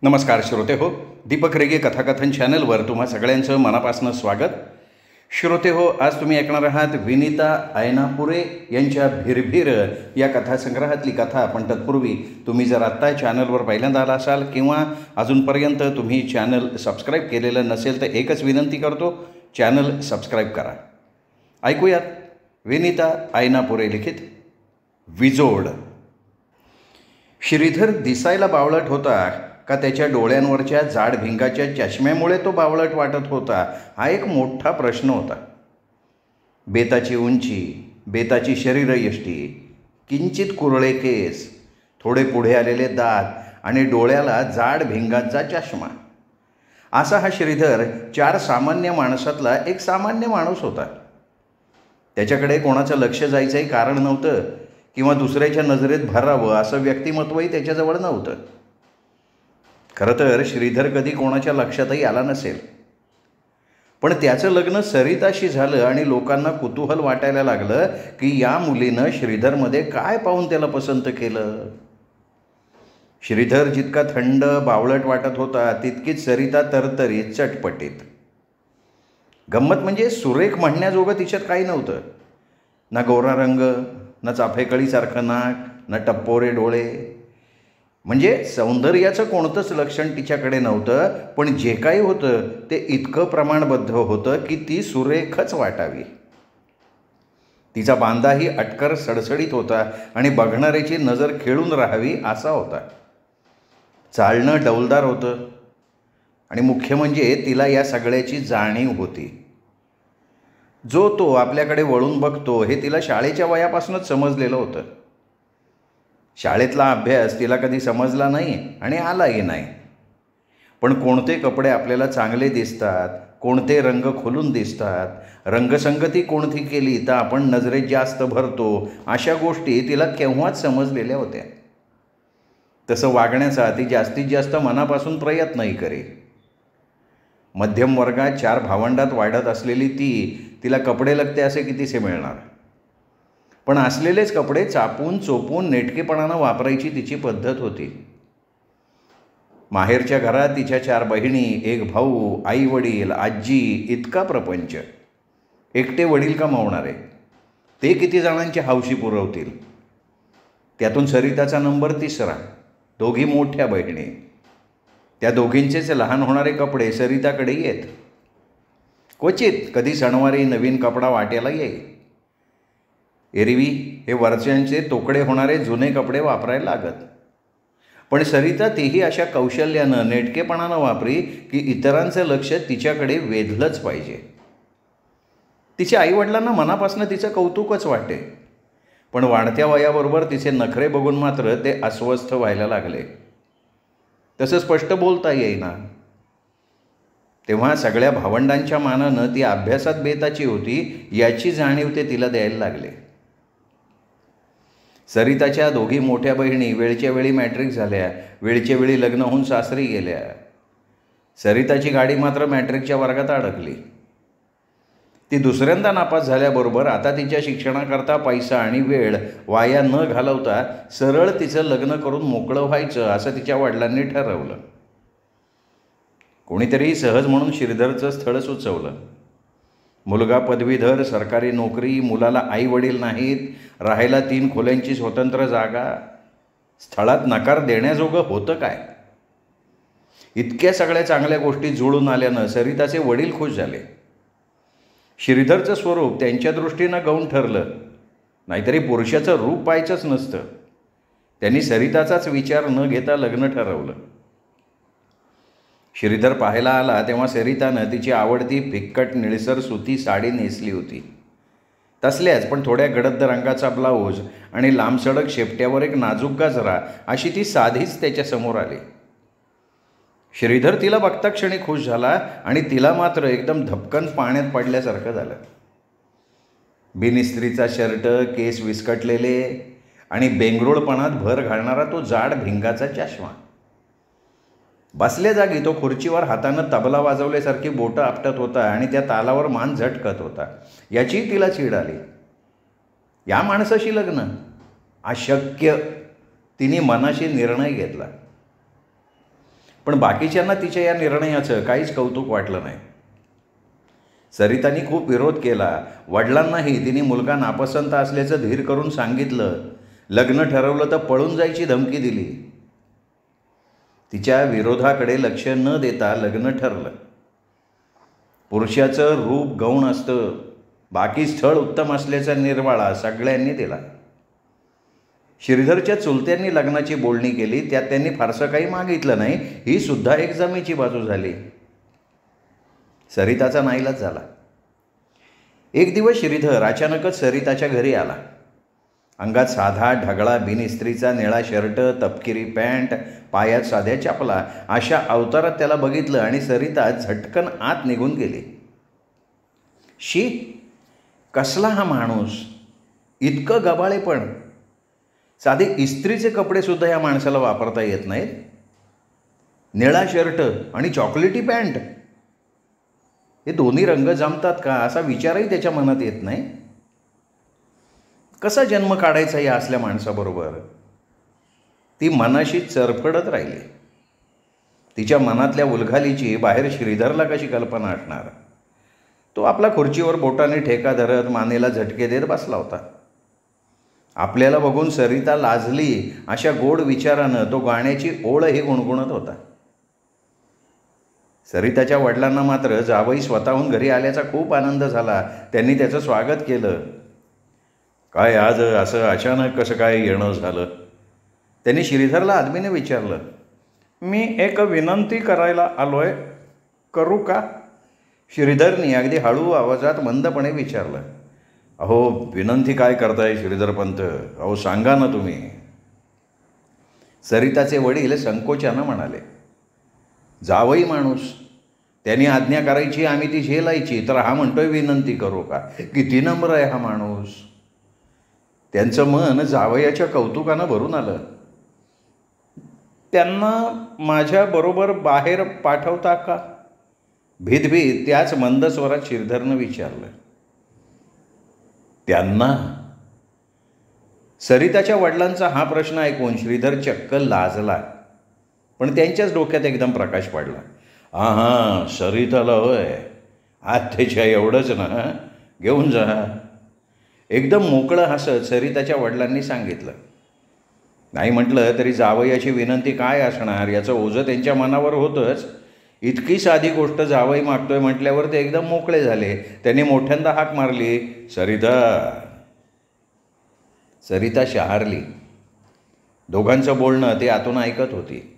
नमस्कार श्रोते हो. दीपक रेगे कथाकथन चॅनलवर तुम्हा सगळ्यांचं मनापासून स्वागत. श्रोते हो, आज तुम्ही ऐकणार आहात विनीता ऐनापुरे यांच्या भिरभिर या कथासंग्रहातली कथा. पण तत्पूर्वी तुम्ही जर आत्ता चॅनलवर पहिल्यांदा आला असाल किंवा अजूनपर्यंत तुम्ही चॅनल सबस्क्राईब केलेलं नसेल तर एकच विनंती करतो, चॅनल सबस्क्राईब करा. ऐकूयात विनीता ऐनापुरे लिखित विजोड. श्रीधर दिसायला बावळट होता का त्याच्या डोळ्यांवरच्या जाड भिंगाच्या चष्म्यामुळे तो बावळट वाटत होता, हा एक मोठा प्रश्न होता. बेताची उंची, बेताची शरीरयष्टी, किंचित कुरळे केस, थोडे पुढे आलेले दात आणि डोळ्याला जाड भिंगांचा चष्मा, असा हा श्रीधर चार सामान्य माणसातला एक सामान्य माणूस होता. त्याच्याकडे कोणाचं लक्ष जायचंही कारण नव्हतं किंवा दुसऱ्याच्या नजरेत भरावं असं व्यक्तिमत्वही त्याच्याजवळ नव्हतं. खरं तर श्रीधर कधी कोणाच्या लक्षातही आला नसेल, पण त्याचं लग्न सरिताशी झालं आणि लोकांना कुतूहल वाटायला लागलं की या मुलीनं श्रीधरमध्ये काय पाहून त्याला पसंत केलं. श्रीधर जितका थंड बावळट वाटत होता तितकीच सरिता तरतरीत चटपटीत. गंमत म्हणजे सुरेख म्हणण्याजोगं तिच्यात काही नव्हतं. ना गोरा रंग, ना चाफेकळीसारखं नाक, ना टप्पोरे डोळे. म्हणजे सौंदर्याचं कोणतंच लक्षण तिच्याकडे नव्हतं, पण जे काही होतं ते इतकं प्रमाणबद्ध होतं की ती सुरेखच वाटावी. तिचा बांधाही अटकर सडसडीत होता आणि बघणाऱ्याची नजर खेळून राहावी असा होता. चालणं डौलदार होतं आणि मुख्य म्हणजे तिला या सगळ्याची जाणीव होती. जो तो आपल्याकडे वळून बघतो हे तिला शाळेच्या वयापासूनच समजलेलं होतं. शाळेतला अभ्यास तिला कधी समजला नाही आणि आलाही नाही, पण कोणते कपडे आपल्याला चांगले दिसतात, कोणते रंग खुलून दिसतात, रंगसंगती कोणती केली तर आपण नजरेत जास्त भरतो, अशा गोष्टी तिला केव्हाच समजलेल्या होत्या. तसं वागण्याचा ती जास्तीत जास्त मनापासून प्रयत्नही करे. मध्यम वर्गात चार भावंडात वाढत असलेली तिला कपडे लगते असे कितीसे मिळणार, पण असलेलेच कपडे चापून चोपून नेटकेपणानं वापरायची तिची पद्धत होती. माहेरच्या घरात तिच्या चार बहिणी, एक भाऊ, आई वडील, आजी, इतका प्रपंच. एकटे वडील कमावणारे, ते किती जणांची हौशी पुरवतील. त्यातून सरिताचा नंबर 3रा. दोघी मोठ्या बहिणी, त्या दोघींचेच लहान होणारे कपडे सरिताकडे येत. क्वचित कधी सणवारी नवीन कपडा वाट्याला येई. एरवी हे वरच्यांचे तोकडे होणारे जुने कपडे वापरायला लागत, पण सरिता तेही अशा कौशल्यानं नेटकेपणानं वापरी की इतरांचं लक्ष तिच्याकडे वेधलंच पाहिजे. तिच्या आईवडिलांना मनापासून तिचं कौतुकच वाटे, पण वाढत्या वयाबरोबर तिचे नखरे बघून मात्र ते अस्वस्थ व्हायला लागले. तसं स्पष्ट बोलता येईना. तेव्हा सगळ्या भावंडांच्या मानानं ती अभ्यासात बेताची होती याची जाणीव ते तिला द्यायला लागले. सरिताच्या दोघी मोठ्या बहिणी वेळच्या वेळी मॅट्रिक झाल्या, वेळच्या वेळी लग्न होऊन सासरी गेल्या. सरिताची गाडी मात्र मॅट्रिकच्या वर्गात अडकली. ती दुसऱ्यांदा नापास झाल्याबरोबर आता तिच्या शिक्षणाकरता पैसा आणि वेळ वाया न घालवता सरळ तिचं लग्न करून मोकळं व्हायचं असं तिच्या वडिलांनी ठरवलं. कोणीतरी सहज म्हणून श्रीधरचं स्थळ सुचवलं. मुलगा पदवीधर, सरकारी नोकरी, मुलाला आई वडील नाहीत, राहायला 3 खोल्यांची स्वतंत्र जागा. स्थळात नकार देण्याजोगं होतं काय? इतक्या सगळ्या चांगल्या गोष्टी जुळून आल्यानं सरिताचे वडील खुश झाले. श्रीधरचं स्वरूप त्यांच्या दृष्टीनं गौण ठरलं, नाहीतरी पुरुषाचं रूप पाहायचंच नसतं. त्यांनी सरिताचाच विचार न घेता लग्न ठरवलं. श्रीधर पाहायला आला तेव्हा सरितानं तिची आवडती फिक्कट निळसर सुती साडी नेसली होती. तसल्याच पण थोड्या गडद रंगाचा ब्लाऊज आणि लांबसडक शेपट्यावर एक नाजूक गजरा अशी ती साधीच त्याच्यासमोर आली. श्रीधर तिला बघता क्षणी खुश झाला आणि तिला मात्र एकदम धपकन पाण्यात पडल्यासारखं झालं. बिनिस्त्रीचा शर्ट, केस विस्कटलेले आणि बेंगरूळपणात भर घालणारा तो जाड भिंगाचा चष्मा. बसल्या जागी तो खुर्चीवर हातानं तबला वाजवल्यासारखी बोटं आपटत होता आणि त्या तालावर मान झटकत होता. याची तिला चीड आली. या माणसाशी लग्न अशक्य, तिने मनाशी निर्णय घेतला. पण बाकीच्यांना तिच्या या निर्णयाचं काहीच कौतुक वाटलं नाही. सरितानी खूप विरोध केला. वडिलांनाही तिने मुलगा नापसंत असल्याचं धीर करून सांगितलं. लग्न ठरवलं तर पळून जायची धमकी दिली. तिच्या विरोधाकडे लक्ष न देता लग्न ठरलं. पुरुषाचं रूप गौण असतं, बाकी स्थळ उत्तम असल्याचा निर्वाळा सगळ्यांनी दिला. श्रीधरच्या चुलत्यांनी लग्नाची बोलणी केली. त्यात त्यांनी फारसं काही मागितलं नाही. ही सुद्धा एक जमेची बाजू झाली. सरिताचा नाईलाज झाला. एक दिवस श्रीधर अचानकच सरिताच्या घरी आला. अंगात साधा ढगळा बिनइस्त्रीचा निळा शर्ट, तपकिरी पॅन्ट, पायात साध्या चपला, अशा अवतारात त्याला बघितलं आणि सरिता झटकन आत निघून गेली. शी, कसला हा माणूस, इतकं गबाळेपण. साधे इस्त्रीचे कपडेसुद्धा या माणसाला वापरता येत नाहीत. निळा शर्ट आणि चॉकलेटी पॅन्ट, हे दोन्ही रंग जमतात का असा विचारही त्याच्या मनात येत नाही. कसा जन्म काढायचा या असल्या माणसाबरोबर. ती मनाशी चरफडत राहिली. तिच्या मनातल्या उलघालीची बाहेर श्रीधरला कशी कल्पना असणार. तो आपला खुर्चीवर बोटाने ठेका धरत मानेला झटके देत बसला होता. आपल्याला बघून सरिता लाजली अशा गोड विचारानं तो गाण्याची ओळही गुणगुणत होता. सरिताच्या वडिलांना मात्र जावई स्वतःहून घरी आल्याचा खूप आनंद झाला. त्यांनी त्याचं स्वागत केलं. काय आज असं अचानक कसं काय येणं झालं. त्यांनी श्रीधरला आदमीने विचारलं. मी एक विनंती करायला आलोय, करू का. श्रीधरनी अगदी हळू आवाजात मंदपणे विचारलं. अहो, विनंती काय करताय श्रीधर पंत, अहो सांगा ना तुम्ही. सरिताचे वडील संकोचानं म्हणाले. जावई माणूस, त्यांनी आज्ञा करायची, आम्ही ती झेलायची, तर हा म्हणतोय विनंती करू का. किती नम्र आहे हा माणूस. त्यांचं मन जावयाच्या कौतुकानं भरून आलं. त्यांना माझ्याबरोबर बाहेर पाठवता का. भीतभीत त्याच मंद स्वरात श्रीधरनं विचारलं. त्यांना. सरिताच्या वडिलांचा हा प्रश्न ऐकून श्रीधर चक्क लाजला. पण त्यांच्याच डोक्यात एकदम प्रकाश पडला. हां, सरिताला होय, आत्याच्या एवढंच ना, घेऊन जा. एकदम मोकळं हसत सरिताच्या वडिलांनी सांगितलं. नाही म्हटलं तरी जावयाची विनंती काय असणार याचं ओझं त्यांच्या मनावर होतंच. इतकी साधी गोष्ट जावई मागतोय म्हटल्यावर ते एकदम मोकळे झाले. त्यांनी मोठ्यांदा हाक मारली, सरिता. सरिता शहारली. दोघांचं बोलणं ते आतून ऐकत होती.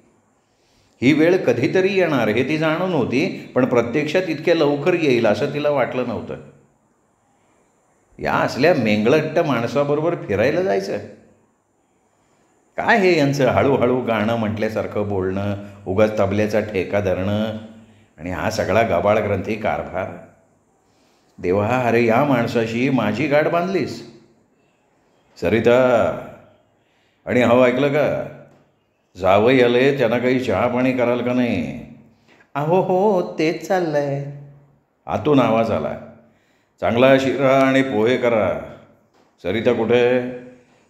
ही वेळ कधीतरी येणार हे ती जाणून होती, पण प्रत्यक्षात इतक्या लवकर येईल असं तिला वाटलं नव्हतं. या असल्या मेंगलट्ट माणसाबरोबर फिरायला जायचं. काय हे यांचं हळूहळू गाणं म्हटल्यासारखं बोलणं, उगाच तबल्याचा ठेका धरणं आणि हा सगळा गबाळ ग्रंथी कारभार. देवा, अरे या माणसाशी माझी गाठ बांधलीस. सरिता, आणि हो ऐकलं का, जावई आले, त्यांना काही चहा पाणी कराल का नाही. अहो हो, तेच चाललंय. आतून आवाज आला. चांगला शिरा आणि पोहे करा. सरिता कुठे.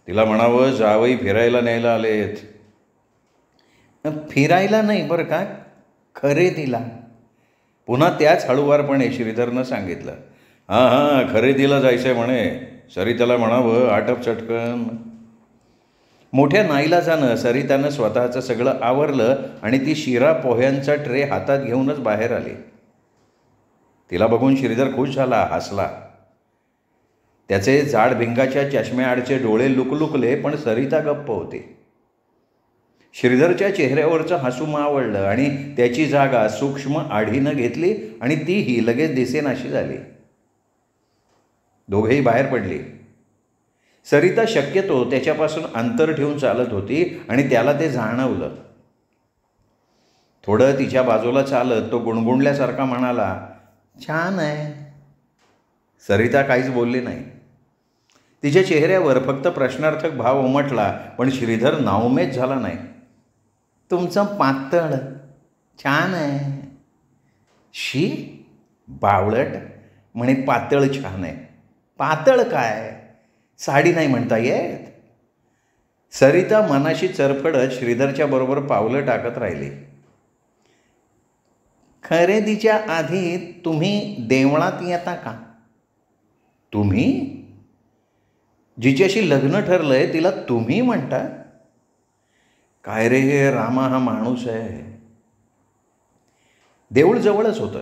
तिला म्हणावं जावई फिरायला न्यायला आलेत. फिरायला नाही बरं का, खरेदीला. पुन्हा त्याच हळूवारपणे श्रीधरनं सांगितलं. हां, खरेदीला जायचं आहे म्हणे. सरिताला म्हणावं आटप चटकन. मोठ्या नाईलाजानं सरितानं स्वतःचं सगळं आवरलं आणि ती शिरा पोह्यांचा ट्रे हातात घेऊनच बाहेर आली. तिला बघून श्रीधर खुश झाला, हसला. त्याचे जाड भिंगाच्या चष्म्याआडचे डोळे लुकलुकले, पण सरिता गप्प होती. श्रीधरच्या चेहऱ्यावरचं हसू मावळलं आणि त्याची जागा सूक्ष्म आढीनं घेतली आणि तीही लगेच दिसेनाशी झाली. दोघेही बाहेर पडली. सरिता शक्यतो त्याच्यापासून अंतर ठेवून चालत होती आणि त्याला ते जाणवलं. थोडं तिच्या बाजूला चालत तो गुणगुणल्यासारखा म्हणाला, छान आहे. सरिता काहीच बोलली नाही. तिच्या चेहऱ्यावर फक्त प्रश्नार्थक भाव उमटला, पण श्रीधर नाउमेद झाला नाही. तुमचं पातळ छान आहे. शी, बावळट म्हणे पातळ छान आहे. पातळ काय, साडी नाही म्हणता येत. सरिता मनाशी चरफडत श्रीधरच्या बरोबर पावलं टाकत राहिली. खरेदीच्या आधी तुम्ही देवळात येता का? तुम्ही? जिच्याशी लग्न ठरलंय तिला तुम्ही म्हणता? काय रे हे रामा, हा माणूस आहे. देऊळ जवळच होतं.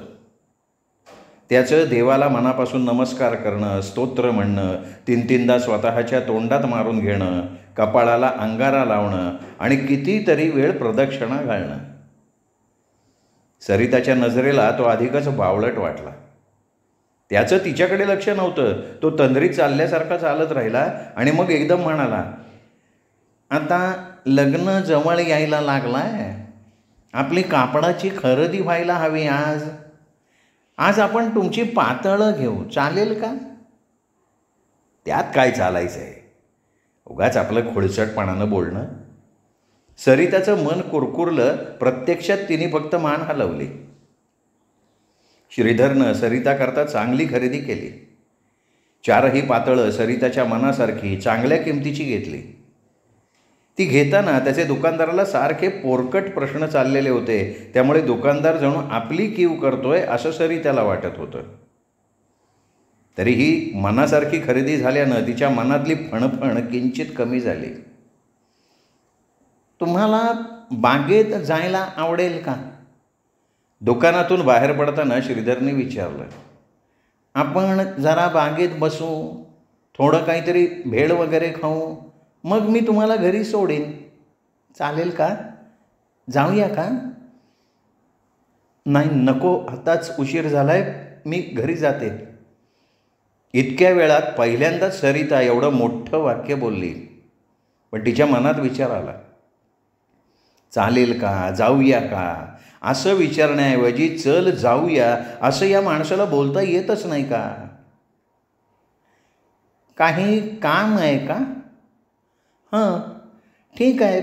त्याचं देवाला मनापासून नमस्कार करणं, स्तोत्र म्हणणं, 3-3दा स्वतःच्या तोंडात मारून घेणं, कपाळाला अंगारा लावणं आणि कितीतरी वेळ प्रदक्षिणा घालणं. सरिताच्या नजरेला तो अधिकच बावळट वाटला. त्याचं तिच्याकडे लक्ष नव्हतं. तो तंद्रीत चालल्यासारखा चालत राहिला आणि मग एकदम म्हणाला, आता लग्न जवळ यायला लागलाय. आपली कापडाची खरेदी व्हायला हवी. आज आपण तुमची पातळं घेऊ, चालेल का? त्यात काय चालायचं आहे? उगाच आपलं खोडचटपणानं बोलणं. सरिताचं मन कुरकुरलं. प्रत्यक्षात तिने फक्त मान हलवली. श्रीधरनं सरिताकरता चांगली खरेदी केली. 4ही पातळं सरिताच्या मनासारखी चांगल्या किमतीची घेतली. ती घेताना त्याचे दुकानदाराला सारखे पोरकट प्रश्न चाललेले होते. त्यामुळे दुकानदार जणू आपली कीव करतोय असं सरिताला वाटत होतं. तरीही मनासारखी खरेदी झाल्यानं तिच्या मनातली फणफण किंचित कमी झाली. तुम्हाला बागेत जायला आवडेल का? दुकानातून बाहेर पडताना श्रीधरने विचारलं. आपण जरा बागेत बसू, थोडं काहीतरी भेळ वगैरे खाऊ, मग मी तुम्हाला घरी सोडेन, चालेल का? जाऊया का? नाही, नको, आताच उशीर झालाय, मी घरी जाते. इतक्या वेळात पहिल्यांदाच सरिता एवढं मोठं वाक्य बोलली. पण तिच्या मनात विचार आला, चालेल का, जाऊया का, असं विचारण्याऐवजी चल जाऊया असं या माणसाला बोलता येतच नाही का? काही काम आहे का? हां, ठीक आहे,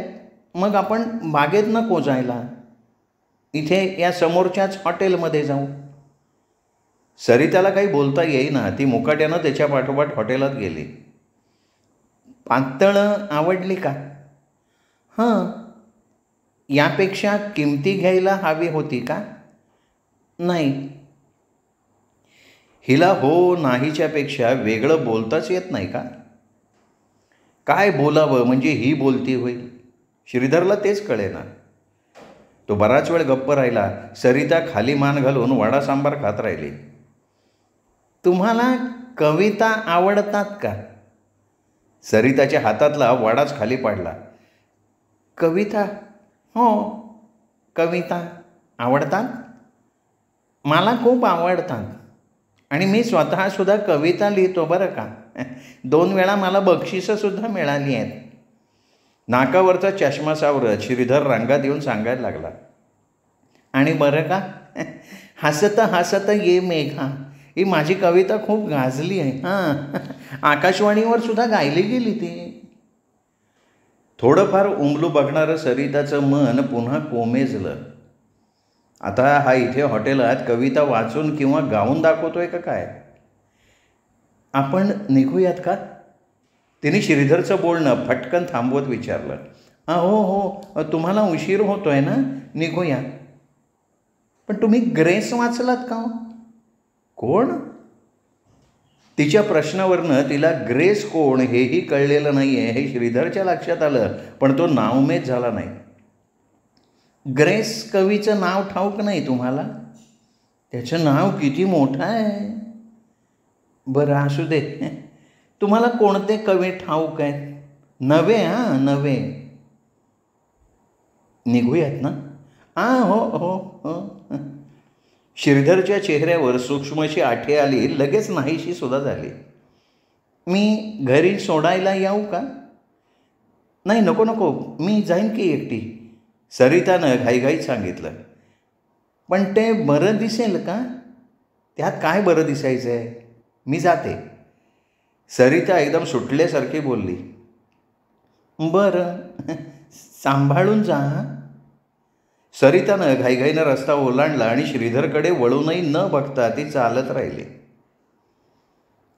मग आपण बागेत नको जायला, इथे या समोरच्याच हॉटेलमध्ये जाऊ. सरिताला काही बोलता येईना. ती मुकाट्यानं त्याच्या पाठोपाठ हॉटेलात गेली. पातळं आवडली का? हां, यापेक्षा किमती घ्यायला हवी होती का? नाही. हिला हो नाहीच्यापेक्षा वेगळं बोलताच येत नाही का? काय बोलावं म्हणजे ही बोलती होईल? श्रीधरला तेच कळेना. तो बराच वेळ गप्प राहिला. सरिता खाली मान घालून वडा सांबार खात राहिली. तुम्हाला कविता आवडतात का? सरिताच्या हातातला वडाच खाली पाडला. कविता? हो, कविता आवडतात. मला खूप आवडतात आणि मी स्वतःसुद्धा कविता लिहितो बरं का. 2 वेळा मला बक्षिसंसुद्धा मिळाली आहेत. नाकावरचा चष्मा सावरत श्रीधर रंगात येऊन सांगायला लागला. आणि बरं का, हसत हसत ये मेघा, ही माझी कविता खूप गाजली आहे. हां, आकाशवाणीवर सुद्धा गायली गेली ती. थोडंफार उमलू बघणारं सरिताचं मन पुन्हा कोमेजलं. आता हा इथे हॉटेलात कविता वाचून किंवा गाऊन दाखवतोय का काय? आपण निघूयात का? तिने श्रीधरचं बोलणं फटकन थांबवत विचारलं. हो हो, तुम्हाला उशीर होतोय ना, निघूया. पण तुम्ही ग्रेस वाचलात का? कोण? तिच्या प्रश्नावरनं तिला ग्रेस कोण हेही कळलेलं नाही आहे हे श्रीधरच्या लक्षात आलं. पण तो नावमेद झाला नाही. ग्रेस कवीचं नाव ठाऊक नाही तुम्हाला? त्याचं नाव किती मोठं आहे. बरं असू दे, तुम्हाला कोणते कवी ठाऊक आहेत? नवे? हां, नवे. निघूयात ना? हो हो हो. श्रीधरच्या चेहऱ्यावर सूक्ष्मशी आठी आली. लगेच नाहीशी सुद्धा झाली. मी घरी सोडायला येऊ का? नाही, नको नको, मी जाईन की एकटी, सरितानं घाईघाईत सांगितलं. पण ते बरं दिसेल का? त्यात काय बरं दिसायचं आहे, मी जाते. सरिता एकदम सुटल्यासारखी बोलली. बरं, सांभाळून जा. सरितानं घाईघाईनं रस्ता ओलांडला आणि श्रीधरकडे वळूनही न बघता ती चालत राहिली.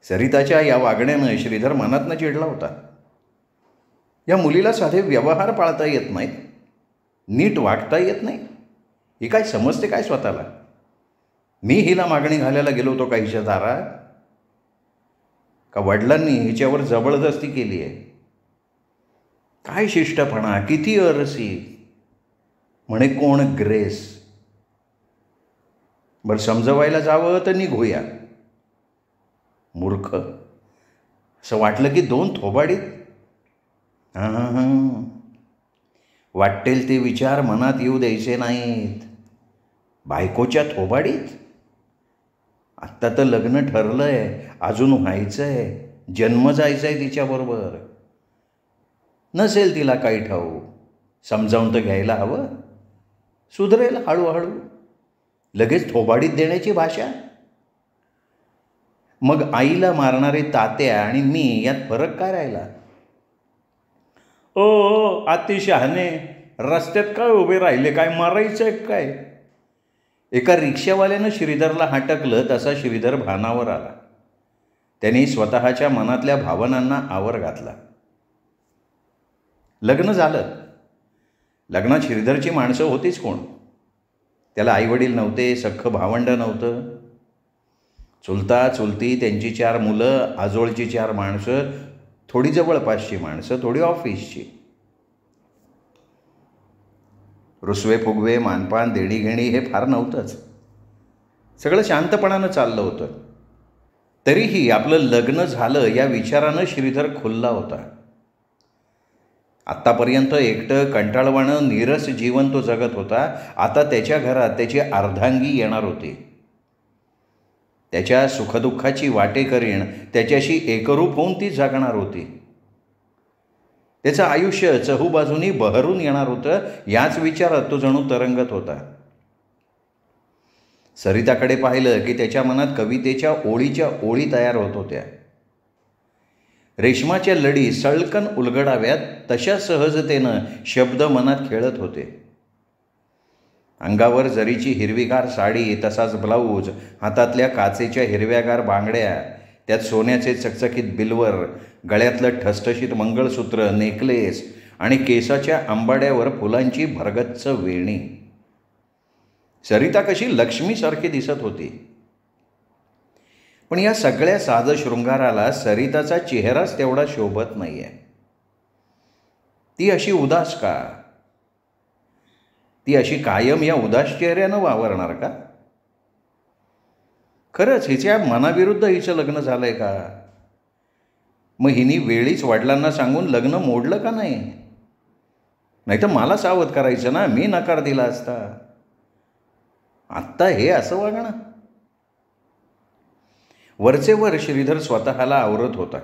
सरिताच्या या वागण्यानं श्रीधर मनातनं चिडला होता. या मुलीला साधे व्यवहार पाळता येत नाहीत, नीट वागता येत नाही. ही काय समजते काय स्वतःला? मी हिला मागणी घालायला गेलो होतो का हिच्या दारात? का वडिलांनी हिच्यावर जबरदस्ती केली आहे? काय शिष्टपणा, किती अरसी. म्हणे कोण ग्रेस. बरं, समजवायला जावं तर निघूया. मूर्ख. असं वाटलं की दोन थोबाडीत. हां, वाटेल ते विचार मनात येऊ द्यायचे नाहीत. बायकोच्या थोबाडीत. आत्ता तर लग्न ठरलंय, अजून व्हायचंय, जन्म जायचंय तिच्याबरोबर. नसेल तिला काही ठाऊक, समजावून तर घ्यायला हवं. सुधरेल हळूहळू. लगेच थोबाडीत देण्याची भाषा. मग आईला मारणारे तात्या आणि मी यात फरक काय राहिला? ओ अतिशहाणे, रस्त्यात काय उभे राहिले? काय मारायचं आहे काय? एका रिक्षावाल्यानं श्रीधरला हटकलं तसा श्रीधर भानावर आला. त्यांनी स्वतःच्या मनातल्या भावनांना आवर घातला. लग्न झालं. लग्नात श्रीधरची माणसं होतीच कोण? त्याला आईवडील नव्हते, सख्खं भावंड नव्हतं. चुलता चुलती, त्यांची 4 मुलं, आजोळची 4 माणसं, थोडी जवळपासची माणसं, थोडी ऑफिसची. रुसवे फुगवे, मानपान, देणीघेणी हे फार नव्हतंच. सगळं शांतपणानं चाललं होतं. तरीही आपलं लग्न झालं या विचारानं श्रीधर खुल्ला होता. आत्तापर्यंत एकटं कंटाळवाणं नीरस जीवन तो जगत होता. आता त्याच्या घरात त्याची अर्धांगी येणार होती. त्याच्या सुखदुःखाची वाटेकरीण त्याच्याशी एकरूप होऊन ती जगणार होती. त्याचं आयुष्य चहूबाजूनी बहरून येणार होतं. याच विचारात तो जणू तरंगत होता. सरिताकडे पाहिलं की त्याच्या मनात कवितेच्या ओळीच्या ओळी तयार होत होत्या. रेशमाच्या लढी सळकन उलगडाव्यात तशा सहजतेनं शब्द मनात खेळत होते. अंगावर जरीची हिरवीगार साडी, तसाच ब्लाऊज, हातातल्या काचेच्या हिरव्यागार बांगड्या, त्यात सोन्याचे चकचकीत बिल्वर, गळ्यातलं ठसठशीत मंगळसूत्र, नेकलेस आणि केसाच्या आंबाड्यावर फुलांची भरगच्च वेणी. सरिता कशी लक्ष्मीसारखी दिसत होती. पण या सगळ्या साध शृंगाराला सरिताचा चेहराच तेवढा शोभत नाही आहे. ती अशी उदास का? ती अशी कायम या उदास चेहऱ्यानं वावरणार का? खरंच हिच्या मनाविरुद्ध हिचं लग्न झालंय का? मग हिनी वेळीच वडिलांना सांगून लग्न मोडलं का नाही? नाहीतर मला सावध करायचं ना, मी नकार दिला असता. आत्ता हे असं वागणं. वरचेवर श्रीधर स्वतःला आवरत होता.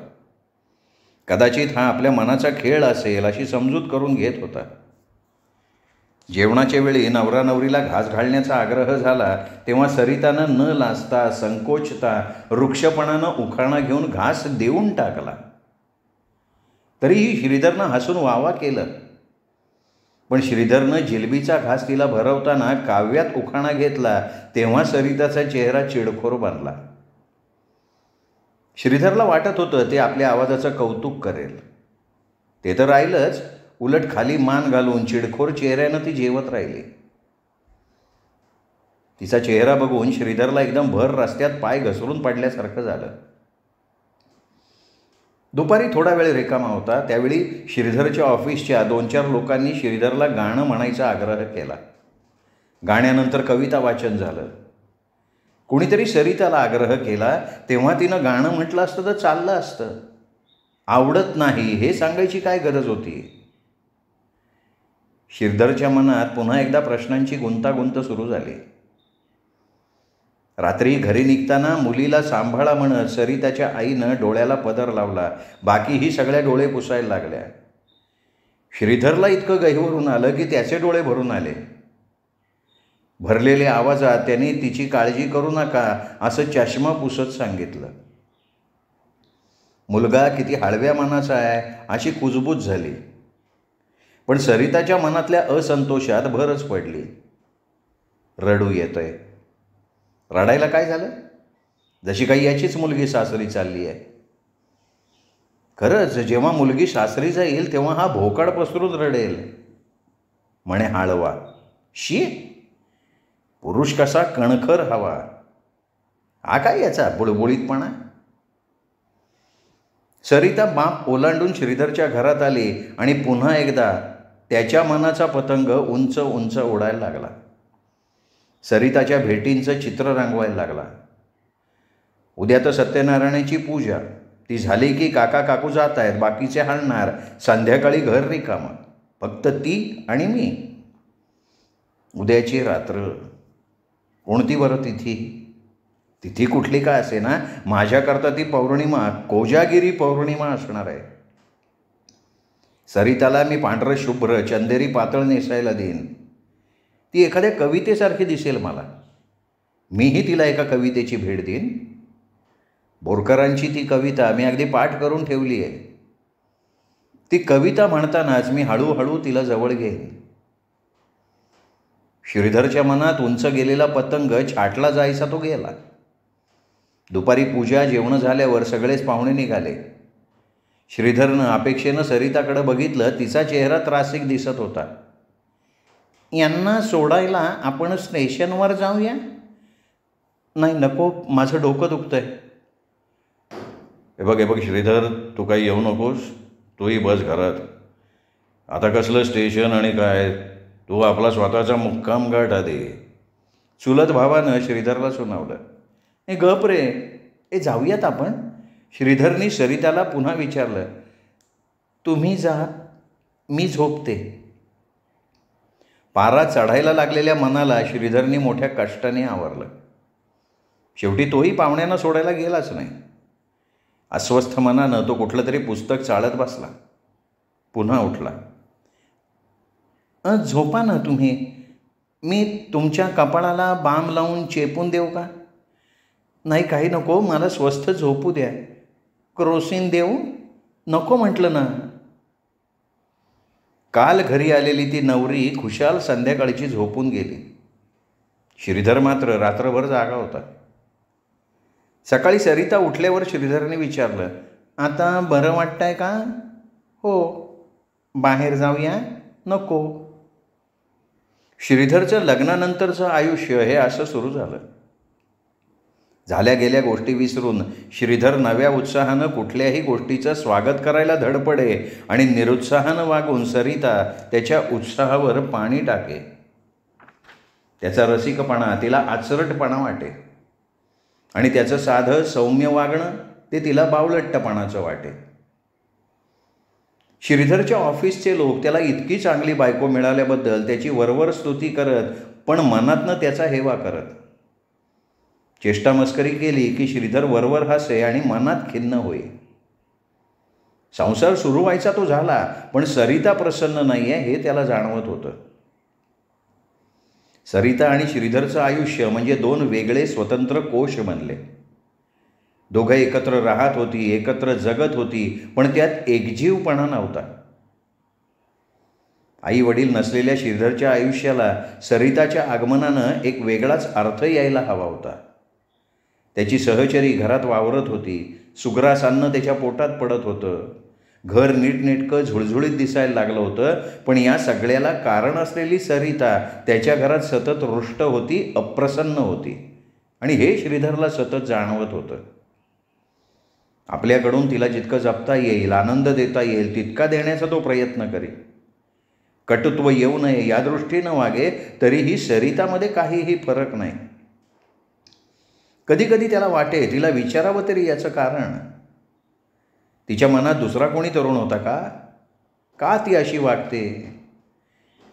कदाचित हा आपल्या मनाचा खेळ असेल अशी समजूत करून घेत होता. जेवणाच्या वेळी नवरा नवरीला घास घालण्याचा आग्रह झाला तेव्हा सरितानं न लाजता, संकोचता, वृक्षपणानं उखाणा घेऊन घास देऊन टाकला. तरीही श्रीधरनं हसून वावा केलं. पण श्रीधरनं जिलबीचा घास तिला भरवताना काव्यात उखाणा घेतला तेव्हा सरिताचा चेहरा चिडखोर बनला. श्रीधरला वाटत होतं ते आपल्या आवाजाचं कौतुक करेल. ते तर राहिलंच, उलट खाली मान घालून चिडखोर चेहऱ्यानं ती जेवत राहिली. तिचा चेहरा बघून श्रीधरला एकदम भर रस्त्यात पाय घसरून पडल्यासारखं झालं. दुपारी थोडा वेळ रिकामा होता. त्यावेळी श्रीधरच्या ऑफिसच्या 2-4 लोकांनी श्रीधरला गाणं म्हणायचा आग्रह केला. गाण्यानंतर कविता वाचन झालं. कुणीतरी सरिताला आग्रह केला तेव्हा तिनं गाणं म्हटलं असतं तर चाललं असतं. आवडत नाही हे सांगायची काय गरज होती? श्रीधरच्या मनात पुन्हा एकदा प्रश्नांची गुंतागुंत सुरू झाली. रात्री घरी निघताना मुलीला सांभाळा म्हणत सरिताच्या आईनं डोळ्याला पदर लावला. बाकीही सगळ्या डोळे पुसायला लागल्या. श्रीधरला इतकं गहिवरून आलं की त्याचे डोळे भरून आले. भरलेल्या आवाजात त्यांनी तिची काळजी करू नका असं चष्मा पुसत सांगितलं. मुलगा किती हळव्या मनाचा आहे अशी कुजबूज झाली. पण सरिताच्या मनातल्या असंतोषात भरच पडली. रडू येतंय. रडायला काय झालं? जशी काही याचीच मुलगी सासरी चालली आहे. खरंच जेव्हा मुलगी सासरी जाईल तेव्हा हा भोकाड पसरून रडेल. म्हणे हाळवा. शी, पुरुष कसा कणखर हवा. हा काय याचा बुळबुळीतपणा? सरिता बाप ओलांडून श्रीधरच्या घरात आली आणि पुन्हा एकदा त्याच्या मनाचा पतंग उंच उंच उडायला लागला. सरिताच्या भेटींचं चित्र रंगवायला लागला. उद्या तर सत्यनारायणाची पूजा, ती झाली की काका काकू जात आहेत, बाकीचे हलणार. संध्याकाळी घर रिकामं, फक्त ती आणि मी. उद्याची रात्र. कोणती बरं तिथी? तिथी कुठली का असे ना, माझ्याकरता ती पौर्णिमा, कोजागिरी पौर्णिमा असणार आहे. सरिताला मी पांढरं शुभ्र चंदेरी पातळ नेसायला देईन. ती एखाद्या कवितेसारखी दिसेल मला. मीही तिला एका कवितेची भेट देईन. बोरकरांची ती कविता मी अगदी पाठ करून ठेवली आहे. ती कविता म्हणतानाच मी हळूहळू तिला जवळ घेईन. श्रीधरच्या मनात उंच गेलेला पतंग छाटला जायचा तो गेला. दुपारी पूजा जेवण झाल्यावर सगळेच पाहुणे निघाले. श्रीधरनं अपेक्षेनं सरिताकडे बघितलं. तिचा चेहरा त्रासिक दिसत होता. यांना सोडायला आपण स्टेशनवर जाऊया? नाही नको, माझं डोकं दुखतंय. हे बघ श्रीधर, तू काही येऊ नकोस, तूही बस घरात. आता कसलं स्टेशन आणि काय, तू आपला स्वतःचा मुक्काम गाठ आधी. चुलत भावानं श्रीधरला सुनावलं. हे गप रे, जाऊयात आपण. श्रीधरनी सरिताला पुन्हा विचारलं. तुम्ही जा, मी झोपते. पारा चढायला लागलेल्या मनाला श्रीधरनी मोठ्या कष्टाने आवरलं. शेवटी तोही पाहुण्यांना सोडायला गेलाच नाही. अस्वस्थ मनानं तो कुठलं तरी पुस्तक चाळत बसला. पुन्हा उठला. झोपा ना तुम्ही, मी तुमच्या कपाळाला बाम लावून चेपून देऊ का? नाही काही नको, मला स्वस्थ झोपू द्या. क्रोसिन देऊ? नको म्हटलं ना. काल घरी आलेली ती नवरी खुशाल संध्याकाळची झोपून गेली. श्रीधर मात्र रात्रभर जागा होता. सकाळी सरिता उठल्यावर श्रीधरने विचारलं, आता बरं वाटतंय का? हो. बाहेर जाऊया? नको. श्रीधरचं लग्नानंतरचं आयुष्य हे असं सुरू झालं. झाल्या गेल्या गोष्टी विसरून श्रीधर नव्या उत्साहानं कुठल्याही गोष्टीचं स्वागत करायला धडपडे आणि निरुत्साहानं वागून सरिता त्याच्या उत्साहावर पाणी टाके. त्याचा रसिकपणा तिला आचरटपणा वाटे आणि त्याचं साधं सौम्य वागणं ते तिला बावलट्टपणाचं वाटे. श्रीधरच्या ऑफिसचे लोक त्याला इतकी चांगली बायको मिळाल्याबद्दल त्याची वरवर स्तुती करत, पण मनातनं त्याचा हेवा करत. चेष्टा मस्करी केली की श्रीधर वरवर हसे आणि मनात खिन्न होई. संसार सुरू व्हायचा तो झाला, पण सरिता प्रसन्न नाही आहे हे त्याला जाणवत होतं. सरिता आणि श्रीधरचं आयुष्य म्हणजे दोन वेगळे स्वतंत्र कोश बनले. दोघं एकत्र राहत होती, एकत्र जगत होती, पण त्यात एकजीवपणा नव्हता. आई वडील नसलेल्या श्रीधरच्या आयुष्याला सरिताच्या आगमनानं एक वेगळाच अर्थ यायला हवा होता. त्याची सहचरी घरात वावरत होती, सुग्रासान्न त्याच्या पोटात पडत होतं, घर नीटनेटकं झुळझुळीत दिसायला लागलं होतं. पण या सगळ्याला कारण असलेली सरिता त्याच्या घरात सतत रुष्ट होती, अप्रसन्न होती आणि हे श्रीधरला सतत जाणवत होतं. आपल्याकडून तिला जितकं जपता येईल, आनंद देता येईल तितका देण्याचा तो प्रयत्न करी. कटुत्व येऊ नये या दृष्टीनं वागे, तरीही सरितामध्ये काहीही फरक नाही. कधी कधी त्याला वाटे तिला विचारावं तरी याचं कारण. तिच्या मनात दुसरा कोणी तरुण होता का ती अशी वागते?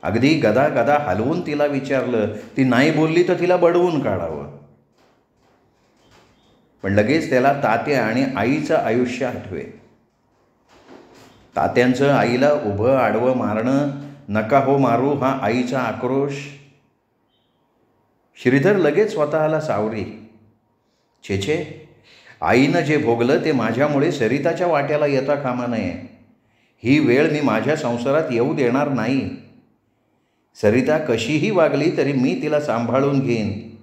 अगदी गदा गदा हलवून तिला विचारलं. ती नाही बोलली तर तिला बडवून काढावं. पण लगेच त्याला तात्या आणि आईचं आयुष्य आठवे. तात्यांचं आईला उभं आडवं मारणं, नका हो मारू हा आईचा आक्रोश. श्रीधर लगेच स्वतःला सावरी. छे, आईनं जे भोगलं ते माझ्यामुळे सरिताच्या वाट्याला येता कामा नये. ही वेळ मी माझ्या संसारात येऊ देणार नाही. सरिता कशीही वागली तरी मी तिला सांभाळून घेईन.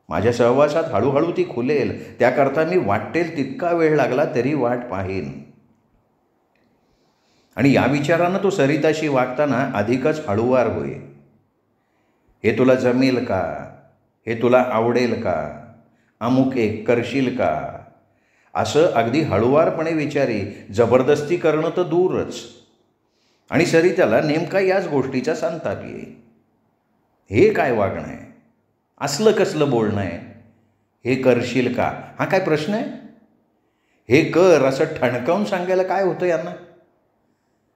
माझ्या सहवासात हळूहळू ती खुलेल, त्याकरता मी वाटेल तितका वेळ लागला तरी वाट पाहीन. आणि या विचारानं तो सरिताशी वागताना अधिकच हळूवार होई. हे तुला जमेल का? हे तुला आवडेल का? अमुक एक करशील का, असं अगदी हळुवारपणे विचारी. जबरदस्ती करणं तर दूरच. आणि सरिताला नेमका याच गोष्टीचा संताप येई. हे काय वागणं आहे, असलं कसलं बोलणं आहे, हे करशील का, हा काय प्रश्न आहे? हे कर असं ठणकावून सांगायला काय होतं यांना?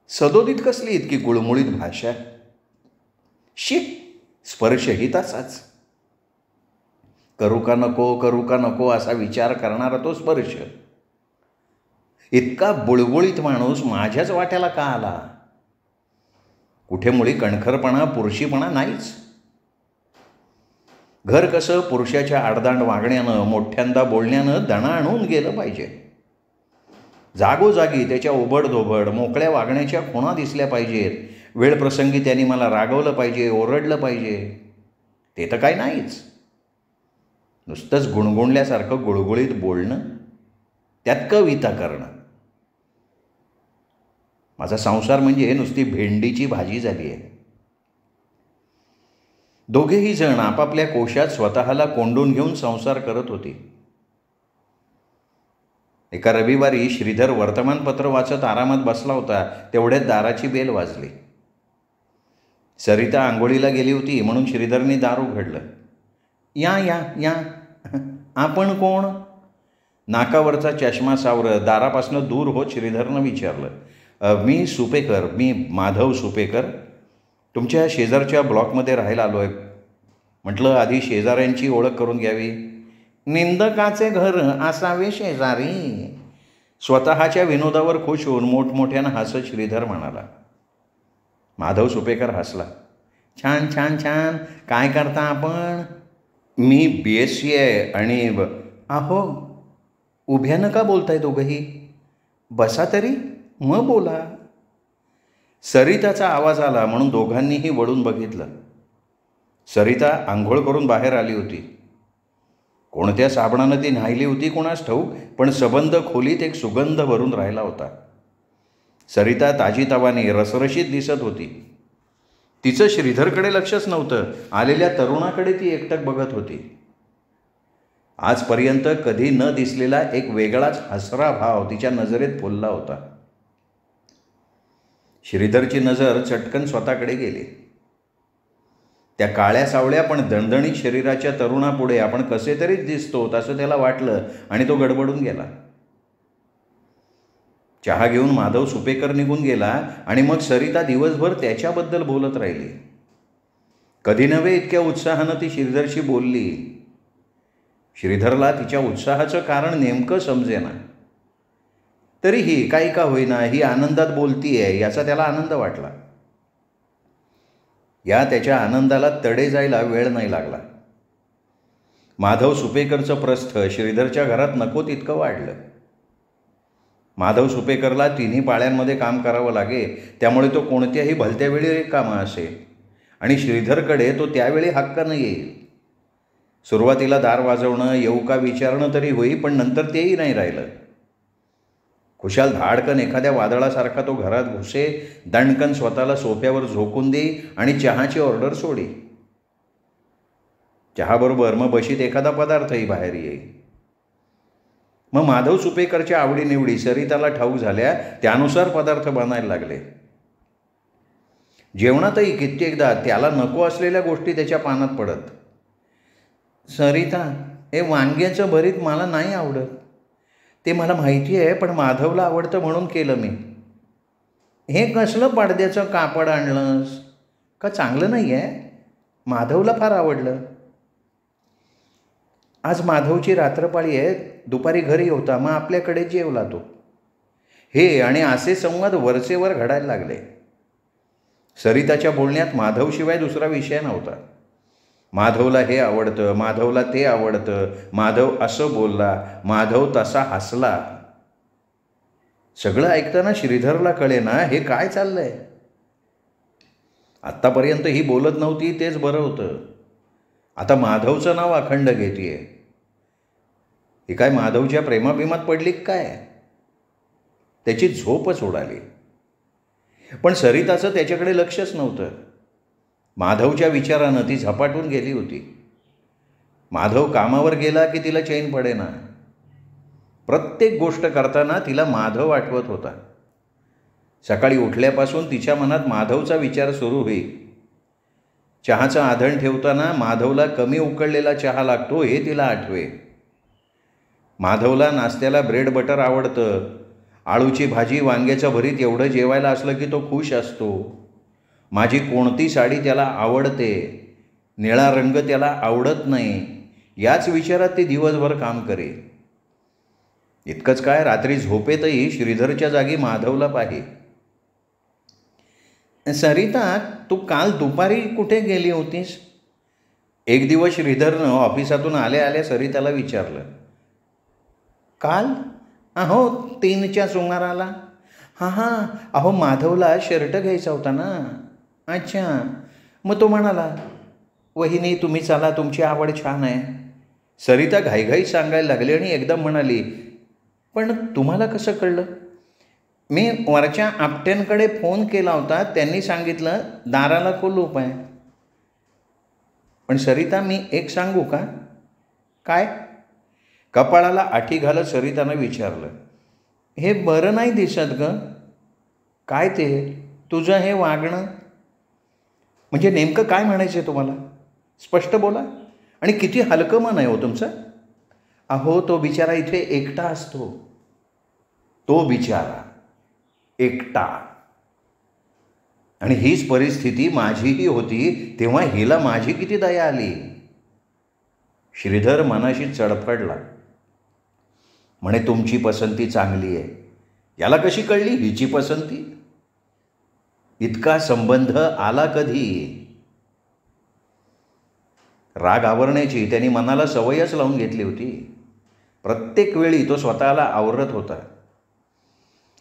सदोदित कसली इतकी गुळमुळीत भाषा. शी, स्पर्शही तसाच. करू का नको, करू का नको असा विचार करणारा तो स्पर्श. इतका बुळबुळीत माणूस माझ्याच वाट्याला का आला? कुठे मुळी कणखरपणा, पुरुषीपणा नाहीच. घर कसं पुरुषाच्या आडदांड वागण्यानं, मोठ्यांदा बोलण्यानं दणाणून गेलं पाहिजे. जागोजागी त्याच्या ओबडधोबड मोकळ्या वागण्याच्या खुणा दिसल्या पाहिजेत. वेळप्रसंगी त्यांनी मला रागवलं पाहिजे, ओरडलं पाहिजे. ते तर काय नाहीच. नुसतंच गुणगुणल्यासारखं गुळगुळीत बोलणं, त्यात कविता करणं. माझा संसार म्हणजे नुसती भेंडीची भाजी झाली आहे. दोघेही जण आपापल्या कोशात स्वतःला कोंडून घेऊन संसार करत होते. एका रविवारी श्रीधर वर्तमानपत्र वाचत आरामात बसला होता. तेवढ्यात दाराची बेल वाजली. सरिता आंघोळीला गेली होती म्हणून श्रीधरने दार उघडलं. या या या, आपण कोण? नाकावरचा चष्मा सावरत दारापासून दूर होत श्रीधरनं विचारलं. मी सुपेकर, मी माधव सुपेकर, तुमच्या शेजारच्या ब्लॉकमध्ये राहायला आलो आहे. म्हटलं आधी शेजाऱ्यांची ओळख करून घ्यावी. निंदकाचे घर असावे शेजारी. स्वतःच्या विनोदावर खुश होऊन मोठमोठ्यानं हसत श्रीधर म्हणाला. माधव सुपेकर हसला. छान छान छान, काय करता आपण? मी BSc आहे. आणि अहो, उभ्यानं का बोलताय दोघंही? बसा तरी, मग बोला. सरिताचा आवाज आला म्हणून दोघांनीही वळून बघितलं. सरिता आंघोळ करून बाहेर आली होती. कोणत्या साबणानं ती न्हायली होती कुणास ठाऊक, पण सबंध खोलीत एक सुगंध भरून राहिला होता. सरिता ताजीतवानी रसरशीत दिसत होती. तिचं श्रीधरकडे लक्षच नव्हतं. आलेल्या तरुणाकडे ती एकटक बघत होती. आजपर्यंत कधी न दिसलेला एक वेगळाच हसरा भाव तिच्या नजरेत फुलला होता. श्रीधरची नजर चटकन स्वतःकडे गेली. त्या काळ्या सावळ्या पण दणदणीत शरीराच्या तरुणापुढे आपण कसे तरीच दिसतो असं त्याला वाटलं आणि तो गडबडून गेला. चहा घेऊन माधव सुपेकर निघून गेला आणि मग सरिता दिवसभर त्याच्याबद्दल बोलत राहिली. कधी नव्हे इतक्या उत्साहानं ती श्रीधरशी बोलली. श्रीधरला तिच्या उत्साहाचं कारण नेमकं समजेना. तरीही काही का होईना ही आनंदात बोलतीये याचा त्याला आनंद वाटला. या त्याच्या आनंदाला तडे जायला वेळ नाही लागला. माधव सुपेकरचं प्रस्थ श्रीधरच्या घरात नको तितकं वाढलं. माधव सुपेकरला तिन्ही पाळ्यांमध्ये काम करावं लागे, त्यामुळे तो कोणत्याही भलत्या वेळी रिकामा असे आणि श्रीधरकडे तो त्यावेळी हक्कानं येईल. सुरुवातीला दार वाजवणं, येऊ का विचारणं तरी होई, पण नंतर तेही नाही राहिलं. खुशाल धाडकन एखाद्या वादळासारखा तो घरात घुसे, दणकन स्वतःला सोफ्यावर झोकून देई आणि चहाची ऑर्डर सोडी. चहाबरोबर मग बशीत एखादा पदार्थही बाहेर येई. मग माधव सुपेकरच्या आवडीनिवडी सरिताला ठाऊक झाल्या, त्यानुसार पदार्थ बनायला लागले. जेवणातही कित्येकदा त्याला नको असलेल्या गोष्टी त्याच्या पानात पडत. सरिता, हे वांग्याचं भरीत मला नाही आवडत. ते मला माहिती आहे, पण माधवला आवडतं म्हणून केलं मी. हे कसलं पडद्याचं कापड आणलंस? का चांगलं नाही आहे? माधवला फार आवडलं. आज माधवची रात्रपाळी आहे, दुपारी घरी होता, मग आपल्याकडे जेवला तो. हे आणि असे संवाद वरचेवर घडायला लागले. सरिताच्या बोलण्यात माधवशिवाय दुसरा विषय नव्हता. माधवला हे आवडतं, माधवला ते आवडतं, माधव असं बोलला, माधव तसा हसला. सगळं ऐकताना श्रीधरला कळेना हे काय चाललंय. आत्तापर्यंत ही बोलत नव्हती तेच बरं होतं. आता माधवचं नाव अखंड घेतीये. ही काय माधवच्या प्रेमाभिमात पडली काय? त्याची झोपच उडाली. पण सरिताचं त्याच्याकडे लक्षच नव्हतं. माधवच्या विचारानं ती झपाटून गेली होती. माधव कामावर गेला की तिला चैन पडेना. प्रत्येक गोष्ट करताना तिला माधव आठवत होता. सकाळी उठल्यापासून तिच्या मनात माधवचा विचार सुरू होई. चहाचं आधण ठेवताना माधवला कमी उकळलेला चहा लागतो हे तिला आठवे. माधवला नाश्त्याला ब्रेड बटर आवडतं. आळूची भाजी, वांग्याचं भरीत एवढं जेवायला असलं की तो खुश असतो. माझी कोणती साडी त्याला आवडते, निळा रंग त्याला आवडत नाही, याच विचारात ती दिवसभर काम करे. इतकंच काय, रात्री झोपेतही श्रीधरच्या जागी माधवला पाहे. सरिता, तू काल दुपारी कुठे गेली होतीस? एक दिवस श्रीधरनं ऑफिसातून आल्या आल्या सरिताला विचारलं. काल? अहो 3च्या सुमाराला. हां, अहो माधवला शर्ट घ्यायचा होता ना. अच्छा. मग तो म्हणाला, वहिनी तुम्ही चला, तुमची आवड छान आहे. सरिता घाईघाई सांगायला लागली आणि एकदम म्हणाली, पण तुम्हाला कसं कळलं? मी वरच्या आपट्यांकडे फोन केला होता, त्यांनी सांगितलं दाराला कुलूप आहे. पण सरिता, मी एक सांगू का? काय? कपाळाला आठी घालत सरितानं विचारलं. हे बरं नाही दिसत ग. काय ते तुझं हे वागणं? म्हणजे नेमकं काय म्हणायचं आहे तुम्हाला? स्पष्ट बोला. आणि किती हलकं मन आहे हो तुमचं. अहो तो बिचारा इथे एकटा असतो. तो बिचारा एकटा. आणि हीच परिस्थिती माझीही होती, तेव्हा हिला माझी किती दया आली. श्रीधर मनाशी चडफडला. म्हणे तुमची पसंती चांगली आहे. याला कशी कळली हिची पसंती? इतका संबंध आला कधी? राग आवरण्याची त्यांनी मनाला सवयच लावून घेतली होती. प्रत्येक वेळी तो स्वतःला आवरत होता.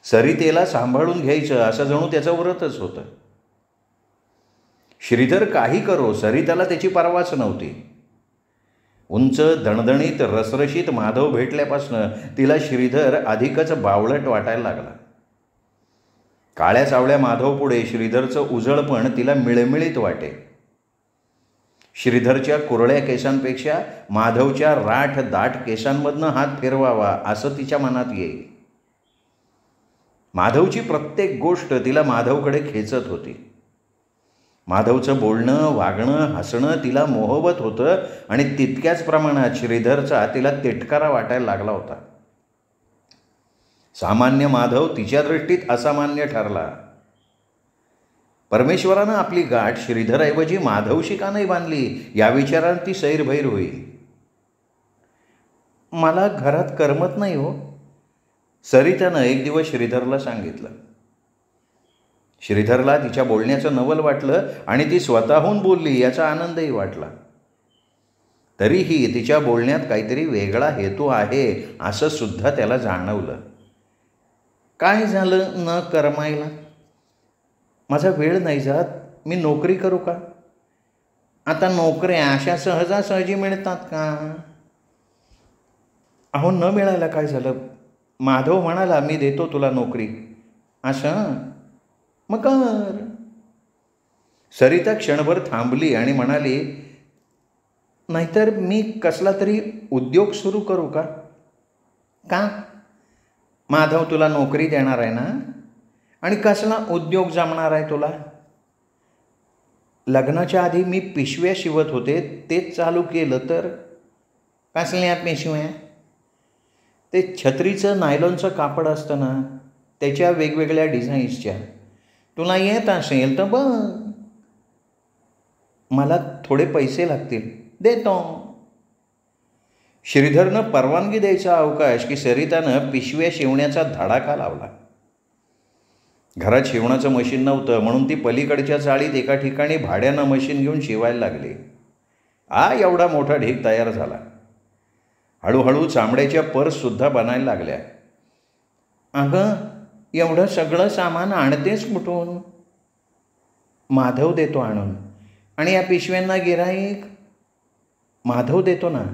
सरितेला सांभाळून घ्यायचं असं जणू त्याचं व्रतच होतं. श्रीधर काही करो, सरिताला त्याची पर्वाच नव्हती. उंच दणदणीत रसरशीत माधव भेटल्यापासनं तिला श्रीधर अधिकच बावळट वाटायला लागला. काळ्या सावळ्या माधव पुढे श्रीधरचं उजळपण तिला मिळमिळीत वाटे. श्रीधरच्या कुरळ्या केसांपेक्षा माधवच्या राठ दाट केसांमधनं हात फिरवावा असं तिच्या मनात येईल. माधवची प्रत्येक गोष्ट तिला माधवकडे खेचत होती. माधवचं बोलणं, वागणं, हसणं तिला मोहवत होतं आणि तितक्याच प्रमाणात श्रीधरचा तिला तिटकारा वाटायला लागला होता. सामान्य माधव तिच्या दृष्टीत असामान्य ठरला. परमेश्वरानं आपली गाठ श्रीधरऐवजी माधवशी का नाही बांधली या विचारानं ती सैरभैर होईल. मला घरात करमत नाही हो, सरितानं एक दिवस श्रीधरला सांगितलं. श्रीधरला तिच्या बोलण्याचं नवल वाटलं आणि ती स्वतःहून बोलली याचा आनंदही वाटला. तरीही तिच्या बोलण्यात काहीतरी वेगळा हेतू आहे असं सुद्धा त्याला जाणवलं. काय झालं न करमायला? माझा वेळ नाही जात, मी नोकरी करू का? आता नोकऱ्या अशा सहजासहजी मिळतात का? अहो न मिळायला काय झालं? माधव म्हणाला मी देतो तुला नोकरी. असं? मग कर. सरिता क्षणभर थांबली आणि म्हणाली, नाहीतर मी कसला तरी उद्योग सुरू करू का? का? माधव तुला नोकरी देणार आहे ना, आणि कसला उद्योग जमणार आहे तुला? लग्नाच्या आधी मी पिशव्या शिवत होते, तेच चालू केलं तर? कसल्या पिशव्या? ते छत्रीचं नायलॉनचं कापड असतं ना, त्याच्या वेगवेगळ्या डिझाईन्सच्या. तुला येत असेल तर बघ. मला थोडे पैसे लागतील, देतो. श्रीधरनं परवानगी द्यायचा अवकाश की सरितानं पिशव्या शिवण्याचा धडाका लावला. घरात शिवणाचं मशीन नव्हतं म्हणून ती पलीकडच्या चाळीत एका ठिकाणी भाड्यानं मशीन घेऊन शिवायला लागली. एवढा मोठा ढीग तयार झाला. हळूहळू चामड्याच्या पर्ससुद्धा बनायला लागल्या. अगं एवढं सगळं सामान आणतेस कुठून? माधव देतो आणून. आणि या पिशव्यांना गिऱ्हाईक? माधव देतो ना.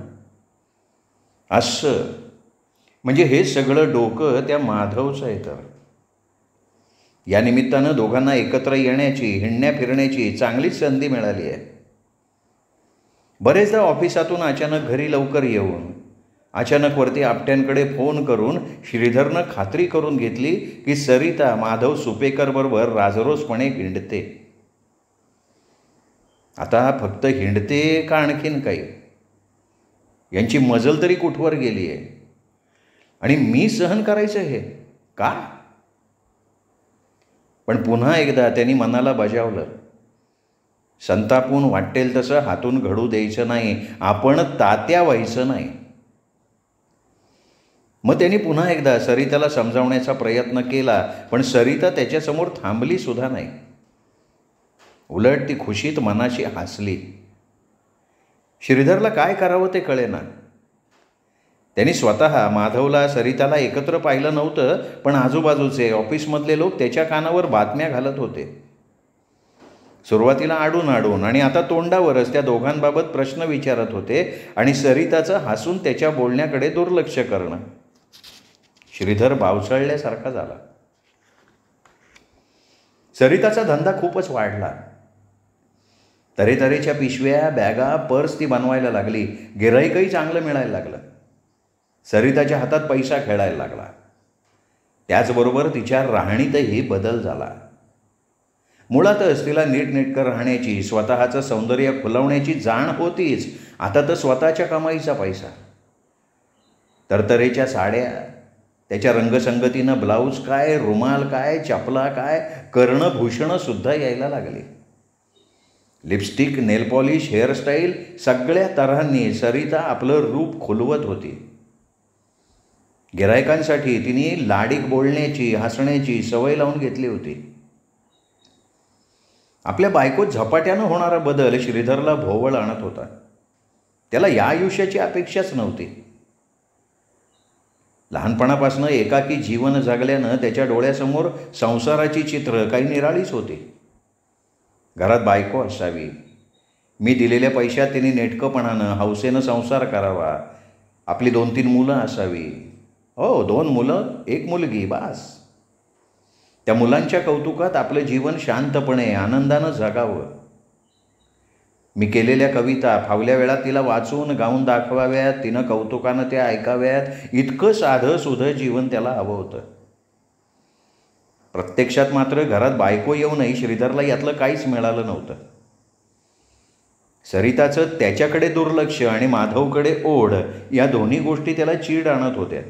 असं म्हणजे हे सगळं डोकं त्या माधवचं येतं. या निमित्तानं दोघांना एकत्र येण्याची, हिंडण्या फिरण्याची चांगलीच संधी मिळाली आहे. बरेचदा ऑफिसातून अचानक घरी लवकर येऊन अचानक वरती आपट्यांकडे फोन करून श्रीधरनं खात्री करून घेतली की सरिता माधव सुपेकरबरोबर राजरोसपणे हिंडते. आता फक्त हिंडते का आणखीन काही? यांची मजल तरी कुठवर गेली आहे? आणि मी सहन करायचं हे का? पण पुन्हा एकदा त्यांनी मनाला बजावलं, संतापून वाटेल तसं हातून घडू द्यायचं नाही, आपण तात्या व्हायचं नाही. मग त्यांनी पुन्हा एकदा सरिताला समजावण्याचा प्रयत्न केला, पण सरिता त्याच्यासमोर थांबली सुद्धा नाही. उलट ती खुशीत मनाशी हसली. श्रीधरला काय करावं ते कळेना. त्यांनी स्वतः माधवला सरिताला एकत्र पाहिलं नव्हतं, पण आजूबाजूचे ऑफिसमधले लोक त्याच्या कानावर बातम्या घालत होते. सुरुवातीला आडून आणि आता तोंडावरच त्या दोघांबाबत प्रश्न विचारत होते आणि सरिताचं हसून त्याच्या बोलण्याकडे दुर्लक्ष करणं. श्रीधर बावचळल्यासारखा झाला. सरिताचा धंदा खूपच वाढला. तऱ्हेतऱ्हेच्या पिशव्या, बॅगा, पर्स ती बनवायला लागली. गिऱ्हाईकही चांगलं मिळायला लागलं. सरिताच्या हातात पैसा खेळायला लागला. त्याचबरोबर तिच्या राहणीतही बदल झाला. मुळातच तिला नीटनेटकं राहण्याची, स्वतःचं सौंदर्य खुलवण्याची जाण होतीच. आता तर स्वतःच्या कमाईचा पैसा. तरतरेच्या साड्या, त्याच्या रंगसंगतीनं ब्लाऊज काय, रुमाल काय, चपला काय, कर्णभूषणंसुद्धा यायला लागली. लिपस्टिक, नेल पॉलिश, हेअरस्टाईल सगळ्या तऱ्हांनी सरिता आपलं रूप खुलवत होती. गिऱ्हाईकांसाठी तिने लाडीक बोलण्याची, हसण्याची सवय लावून घेतली होती. आपल्या बायकोत झपाट्यानं होणारा बदल श्रीधरला भोवळ आणत होता. त्याला या आयुष्याची अपेक्षाच नव्हती. लहानपणापासून एकाकी जीवन जगल्यानं त्याच्या डोळ्यासमोर संसाराची चित्र काही निराळीच होती. घरात बायको असावी, मी दिलेल्या पैशात तिने नेटकंपणानं हौसेनं संसार करावा, आपली 2-3 मुलं असावी. 2 मुलं, 1 मुलगी, बास. त्या मुलांच्या कौतुकात आपलं जीवन शांतपणे आनंदानं जगावं. मी केलेल्या कविता फावल्या वेळात तिला वाचून गाऊन दाखवाव्यात, तिनं कौतुकानं त्या ऐकाव्यात, इतकं साधं सुधं जीवन त्याला हवं होतं. प्रत्यक्षात मात्र घरात बायको येऊनही श्रीधरला यातलं काहीच मिळालं नव्हतं. सरिताचं त्याच्याकडे दुर्लक्ष आणि माधवकडे ओढ या दोन्ही गोष्टी त्याला चीड आणत होत्या.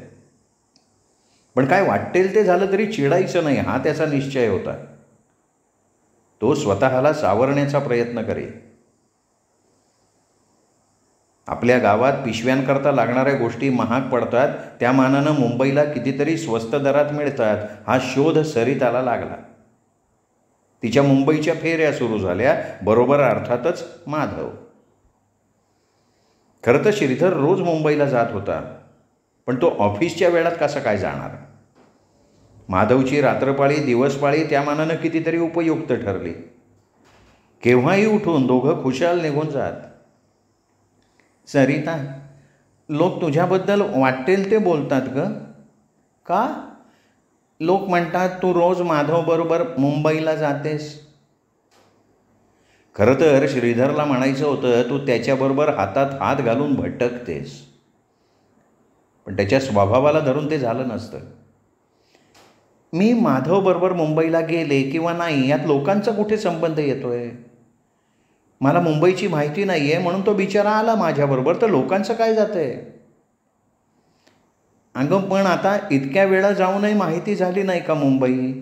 पण काय वाटेल ते झालं तरी चिडायचं नाही हा त्याचा निश्चय होता. तो स्वतःला सावरण्याचा प्रयत्न करेल. आपल्या गावात पिशव्यांकरता लागणाऱ्या गोष्टी महाग पडतात, त्या मानानं मुंबईला कितीतरी स्वस्त दरात मिळतात हा शोध सरिताला लागला. तिच्या मुंबईच्या फेऱ्या सुरू झाल्या, बरोबर अर्थातच माधव. खरं तर श्रीधर रोज मुंबईला जात होता, पण तो ऑफिसच्या वेळात कसं काय जाणार? माधवची रात्रपाळी दिवसपाळी त्या मानानं कितीतरी उपयुक्त ठरली. केव्हाही उठून दोघं खुशाल निघून जात. सरिता, लोक तुझ्याबद्दल वाटेल ते बोलतात गं. का? लोक म्हणतात तू रोज माधवबरोबर मुंबईला जातेस. खरं तर श्रीधरला म्हणायचं होतं तू त्याच्याबरोबर हातात हात घालून भटकतेस, पण त्याच्या स्वभावाला धरून ते झालं नसतं. मी माधवबरोबर मुंबईला गेले किंवा नाही यात लोकांचा कुठे संबंध येतोय? मला मुंबईची माहिती नाही आहे म्हणून तो बिचारा आला माझ्याबरोबर, तर लोकांचं काय जातं आहे? अगं पण आता इतक्या वेळा जाऊनही माहिती झाली नाही का मुंबई?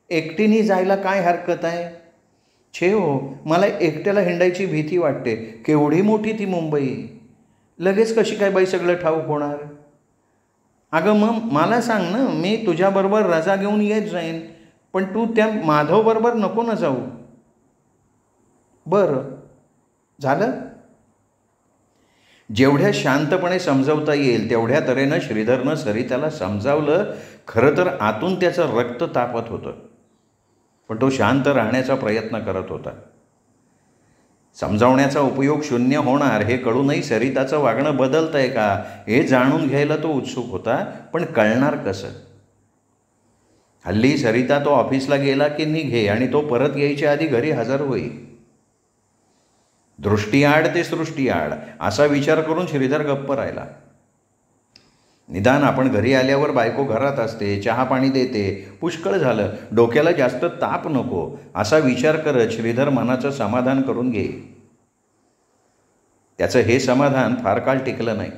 एकटीने जायला काय हरकत आहे? छे हो, मला एकट्याला हिंडायची भीती वाटते. केवढी मोठी ती मुंबई, लगेच कशी काय बाई सगळं ठाऊक होणार? अगं मग मला सांग ना, मी तुझ्याबरोबर रजा घेऊन येत जाईन, पण तू त्या माधवबरोबर नको ना जाऊ. बरं झालं. जेवढ्या शांतपणे समजावता येईल तेवढ्या तऱ्हेनं श्रीधरनं सरिताला समजावलं. खरं तर आतून त्याचं रक्त तापत होतं, पण तो शांत राहण्याचा प्रयत्न करत होता. समजावण्याचा उपयोग शून्य होणार हे कळूनही सरिताचं वागणं बदलतंय का हे जाणून घ्यायला तो उत्सुक होता, पण कळणार कसं? हल्ली सरिता तो ऑफिसला गेला की निघे आणि तो परत यायच्या आधी घरी हजर होई. दृष्टीआड ते सृष्टीआड असा विचार करून श्रीधर गप्प राहिला. निदान आपण घरी आल्यावर बायको घरात असते, चहा पाणी देते, पुष्कळ झालं, डोक्याला जास्त ताप नको असा विचार करत श्रीधर मनाचं समाधान करून घेईल. त्याचं हे समाधान फार काळ टिकलं नाही.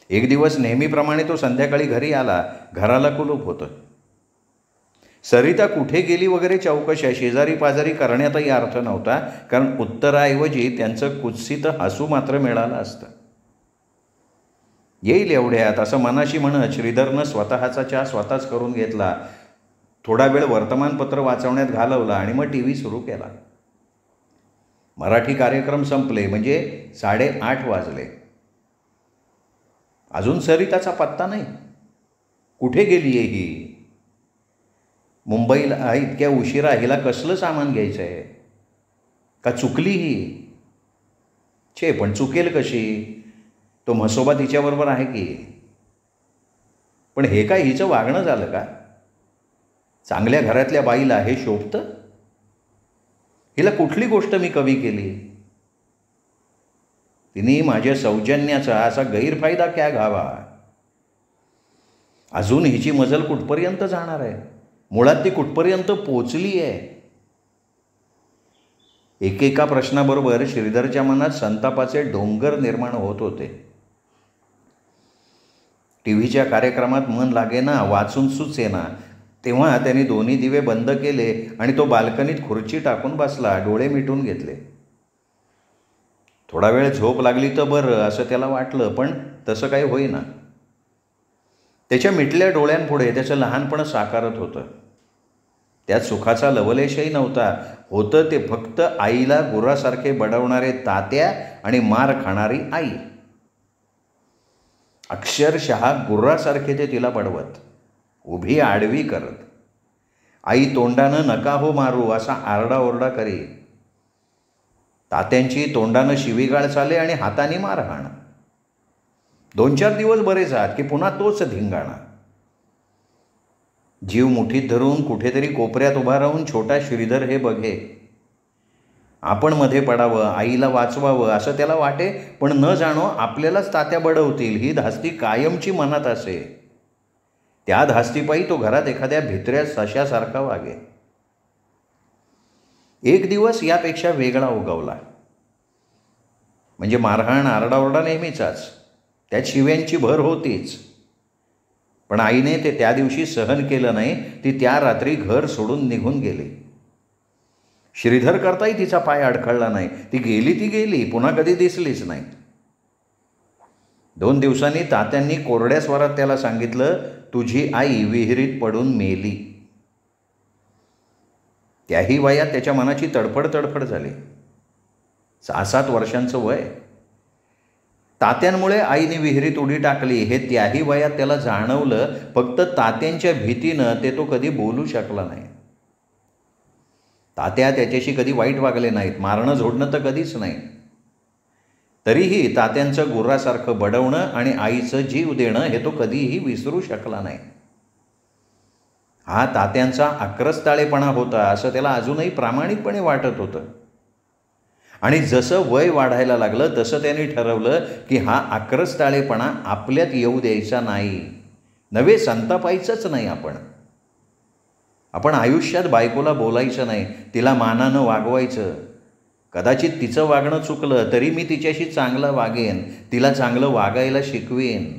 एक दिवस नेहमीप्रमाणे तो संध्याकाळी घरी आला. घराला कुलूप होतं. सरिता कुठे गेली वगैरे चौकशा शेजारी पाजारी करण्यातही अर्थ नव्हता, कारण उत्तराऐवजी त्यांचं कुत्सित हसू मात्र मिळालं असतं. येईल एवढ्यात असं मनाशी म्हणत श्रीधरनं स्वतःचा चहा स्वतःच करून घेतला. थोडा वेळ वर्तमानपत्र वाचवण्यात घालवला आणि मग टी व्ही सुरू केला. मराठी कार्यक्रम संपले म्हणजे 8:30 वाजले. अजून सरिताचा पत्ता नाही. कुठे गेली आहे ही? मुंबईला इतक्या उशिरा हिला कसलं सामान घ्यायचं आहे? का चुकली ही? पण चुकेल कशी? तो म्हसोबा तिच्याबरोबर आहे की. पण हे काय हिचं वागणं झालं का? चांगल्या घरातल्या बाईला हे शोभतं? हिला कुठली गोष्ट मी कवी केली? तिने माझ्या सौजन्याचा असा गैरफायदा क्या घ्यावा? अजून हिची मजल कुठपर्यंत जाणार आहे? मुळात ती कुठपर्यंत पोचली आहे? एकेका प्रश्नाबरोबर श्रीधरच्या मनात संतापाचे डोंगर निर्माण होत होते. टीव्हीच्या कार्यक्रमात मन लागेना, वाचून सुचेना. तेव्हा त्यांनी दोन्ही दिवे बंद केले आणि तो बाल्कनीत खुर्ची टाकून बसला. डोळे मिटून घेतले. थोडा वेळ झोप लागली तर बरं असं त्याला वाटलं, पण तसं काही होईना. त्याच्या मिटल्या डोळ्यांपुढे त्याचं लहानपण साकारत होतं. त्यात सुखाचा लवलेशही नव्हता. होतं ते फक्त आईला गुरासारखे बडवणारे तात्या आणि मार खाणारी आई. अक्षरशः गुर्रासारखे ते तिला बडवत, उभी आडवी करत. आई तोंडानं नका हो मारू असा आरडाओरडा करी. तात्यांची तोंडानं शिवीगाळ चाले आणि हाताने मारहाण. 2-4 दिवस बरे जात की पुन्हा तोच धिंगाणा. जीव मुठीत धरून कुठेतरी कोपऱ्यात उभा राहून छोटा श्रीधर हे बघे. आपण मध्ये पडावं, आईला वाचवावं असं त्याला वाटे, पण न जाणो आपल्यालाच तात्या बडवतील ही धास्ती कायमची मनात असे. त्या धास्तीपायी तो घरात एखाद्या भित्र्या सशासारखा वागे. एक दिवस यापेक्षा वेगळा उगवला. म्हणजे मारहाण आरडाओरडा नेहमीचाच, त्यात शिव्यांची भर होतीच. पण आईने ते त्या दिवशी सहन केलं नाही. ती त्या रात्री घर सोडून निघून गेली. श्रीधर करताही तिचा पाय अडखळला नाही. ती गेली, पुन्हा कधी दिसलीच नाही. 2 दिवसांनी तात्यांनी कोरड्या स्वरात त्याला सांगितलं, तुझी आई विहिरीत पडून मेली. त्याही वयात त्याच्या मनाची तडफड झाली. 6-7 वर्षांचं वय. तात्यांमुळे आईने विहिरीत उडी टाकली हे त्याही वयात त्याला जाणवलं. फक्त तात्यांच्या भीतीनं ते तो कधी बोलू शकला नाही. तात्या त्याच्याशी कधी वाईट वागले नाहीत, मारणं झोडणं तर कधीच नाही. तरीही तात्यांचं गुर्रासारखं बडवणं आणि आईचं जीव देणं हे तो कधीही विसरू शकला नाही. हा तात्यांचा आक्रस्ताळेपणा होता असं त्याला अजूनही प्रामाणिकपणे वाटत होतं. आणि जसं वय वाढायला लागलं तसं त्यांनी ठरवलं की हा आक्रस्ताळेपणा आपल्यात येऊ द्यायचा नाही. नवे संतापायचंच नाही. आपण आयुष्यात बायकोला बोलायचं नाही, तिला मानानं वागवायचं. कदाचित तिचं वागणं चुकलं तरी मी तिच्याशी चांगलं वागेन, तिला चांगलं वागायला शिकवेन.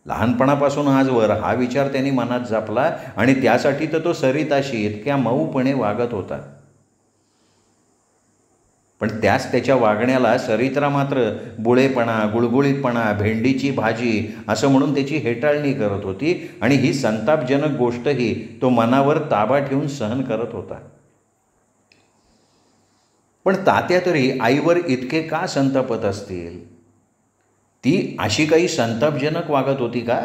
लहानपणापासून आजवर हा विचार त्यांनी मनात जपला आणि त्यासाठी तर तो सरिताशी इतक्या मऊपणे वागत होता. पण त्याच त्याच्या वागण्याला सरिता मात्र बुळेपणा, गुळगुळीतपणा, भेंडीची भाजी असं म्हणून त्याची हेटाळणी करत होती. आणि ही संतापजनक गोष्टही तो मनावर ताबा ठेवून सहन करत होता. पण तात्या तरी आईवर इतके का संतापत असतील? ती अशी काही संतापजनक वागत होती का?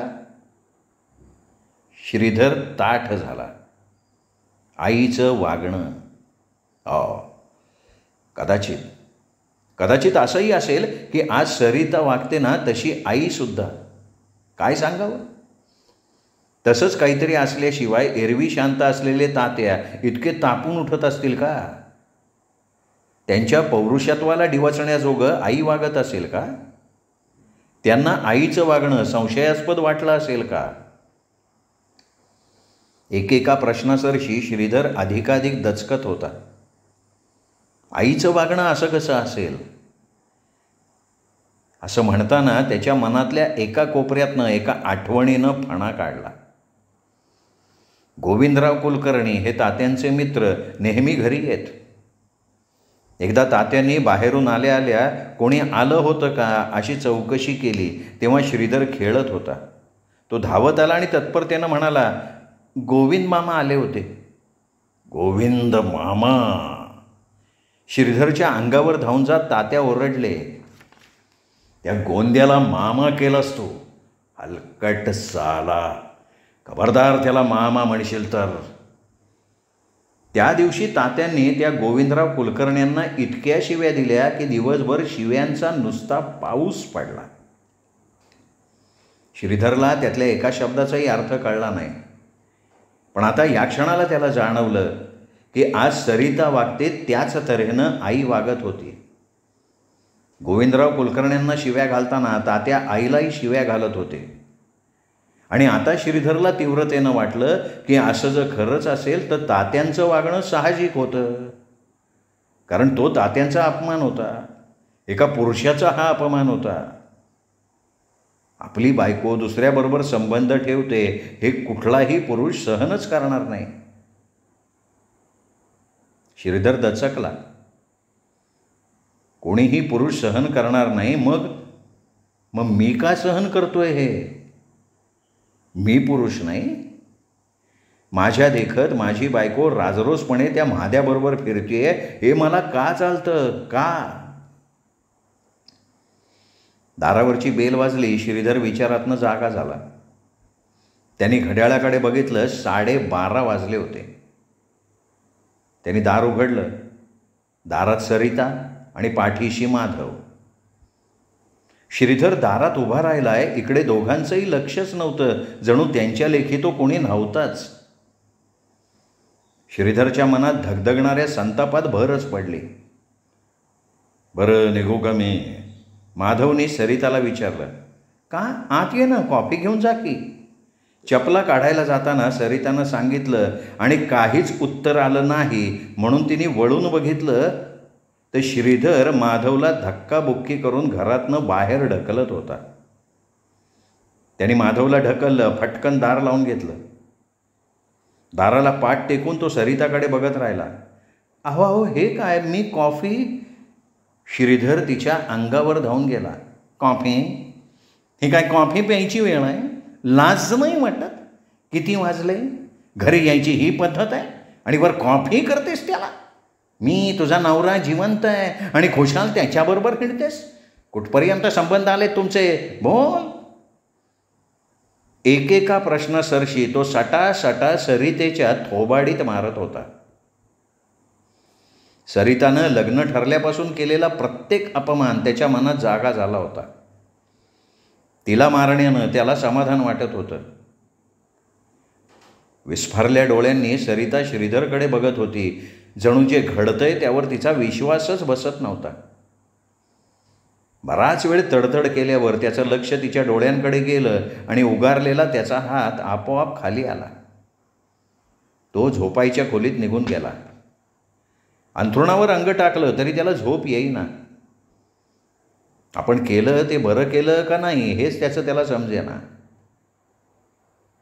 श्रीधर ताठ झाला. आईचं वागणं कदाचित असंही असेल की आज सरिता वागते ना तशी आईसुद्धा. काय सांगावं? तसंच काहीतरी असल्याशिवाय एरवी शांत असलेले तात्या इतके तापून उठत असतील का? त्यांच्या पौरुषत्वाला डिवचण्याजोगं आई वागत असेल का? त्यांना आईचं वागणं संशयास्पद वाटलं असेल का? एकेका प्रश्नासरशी श्रीधर अधिकाधिक दचकत होता. आईचं वागणं असं कसं असेल? असं म्हणताना त्याच्या मनातल्या एका कोपऱ्यातनं एका आठवणीनं फणा काढला. गोविंदराव कुलकर्णी हे तात्यांचे मित्र नेहमी घरी येत. एकदा तात्यांनी बाहेरून आल्या आल्या कोणी आलं होतं का अशी चौकशी केली तेव्हा श्रीधर खेळत होता. तो धावत आला आणि तत्परतेनं म्हणाला, गोविंद मामा आले होते. गोविंद मामा? श्रीधरच्या अंगावर धावून जात तात्या ओरडले, त्या गोंद्याला मामा केलास तू, हलकट साला, खबरदार त्याला मामा म्हणशील तर. त्या दिवशी तात्यांनी त्या गोविंदराव कुलकर्ण्यांना इतक्या शिव्या दिल्या की दिवसभर शिव्यांचा नुसता पाऊस पडला. श्रीधरला त्यातल्या एका शब्दाचाही अर्थ कळला नाही. पण आता या क्षणाला त्याला जाणवलं की आज सरिता वागते त्याच तऱ्हेनं आई वागत होती. गोविंदराव कुलकर्ण्यांना शिव्या घालताना तात्या आईलाही शिव्या घालत होते. आणि आता श्रीधरला तीव्रतेनं वाटलं की असं जर खरंच असेल तर तात्यांचं वागणं साहजिक होतं, कारण तो तात्यांचा अपमान होता, एका पुरुषाचा हा अपमान होता. आपली बायको दुसऱ्याबरोबर संबंध ठेवते हे कुठलाही पुरुष सहनच करणार नाही. श्रीधर दचकला. कोणीही पुरुष सहन करणार नाही, मग मी का सहन करतोय हे? मी पुरुष नाही? माझ्या देखत माझी बायको राजरोसपणे त्या म्हाद्याबरोबर फिरतेय हे मला का चालतं? का? दारावरची बेल वाजली. श्रीधर विचारातनं जागा झाला. त्यांनी घड्याळाकडे बघितलं. 12:30 वाजले होते. त्यांनी दार उघडलं. दारात सरिता आणि पाठीशी माधव. श्रीधर दारात उभा राहिलाय. इकडे दोघांचंही लक्षच नव्हतं. जणू त्यांच्या लेखी तो कोणी नव्हताच. श्रीधरच्या मनात धगधगणाऱ्या संतापात भरच पडली. बरं, निघू का मी? माधवने सरिताला विचारलं. का? आत ये ना, कॉफी घेऊन जा की. चपला काढायला जाताना सरितानं सांगितलं आणि काहीच उत्तर आलं नाही म्हणून तिने वळून बघितलं तर श्रीधर माधवला धक्काबुक्की करून घरातनं बाहेर ढकलत होता. त्याने माधवला ढकललं. फटकन दार लावून घेतलं. दाराला पाठ टेकून तो सरिताकडे बघत राहिला. अहो हे काय? मी कॉफी. श्रीधर तिच्या अंगावर धावून गेला. कॉफी? ही काय कॉफी प्यायची वेळ आहे? लाज नाही वाटत? किती वाजले? घरी यायची ही पद्धत आहे आणि वर कॉफी करतेस त्याला? मी तुझा नवरा जिवंत आहे आणि खुशाल त्याच्याबरोबर हिंडतेस? कुठपर्यंत संबंध आले तुमचे? बोल. एकेका प्रश्नासरशी तो सटासटा सरितेच्या थोबाडीत मारत होता. सरितानं लग्न ठरल्यापासून केलेला प्रत्येक अपमान त्याच्या मनात जागा झाला होता. तिला मारण्यानं त्याला समाधान वाटत होतं. विस्फारल्या डोळ्यांनी सरिता श्रीधरकडे बघत होती. जणू जे घडतंय त्यावर तिचा विश्वासच बसत नव्हता. बराच वेळ तडतड केल्यावर त्याचं लक्ष तिच्या डोळ्यांकडे गेलं आणि उगारलेला त्याचा हात आपोआप खाली आला. तो झोपायच्या खोलीत निघून गेला. अंथरुणावर अंग टाकलं तरी त्याला झोप येईना. आपण केलं ते बरं केलं का नाही हेच त्याला समजेना.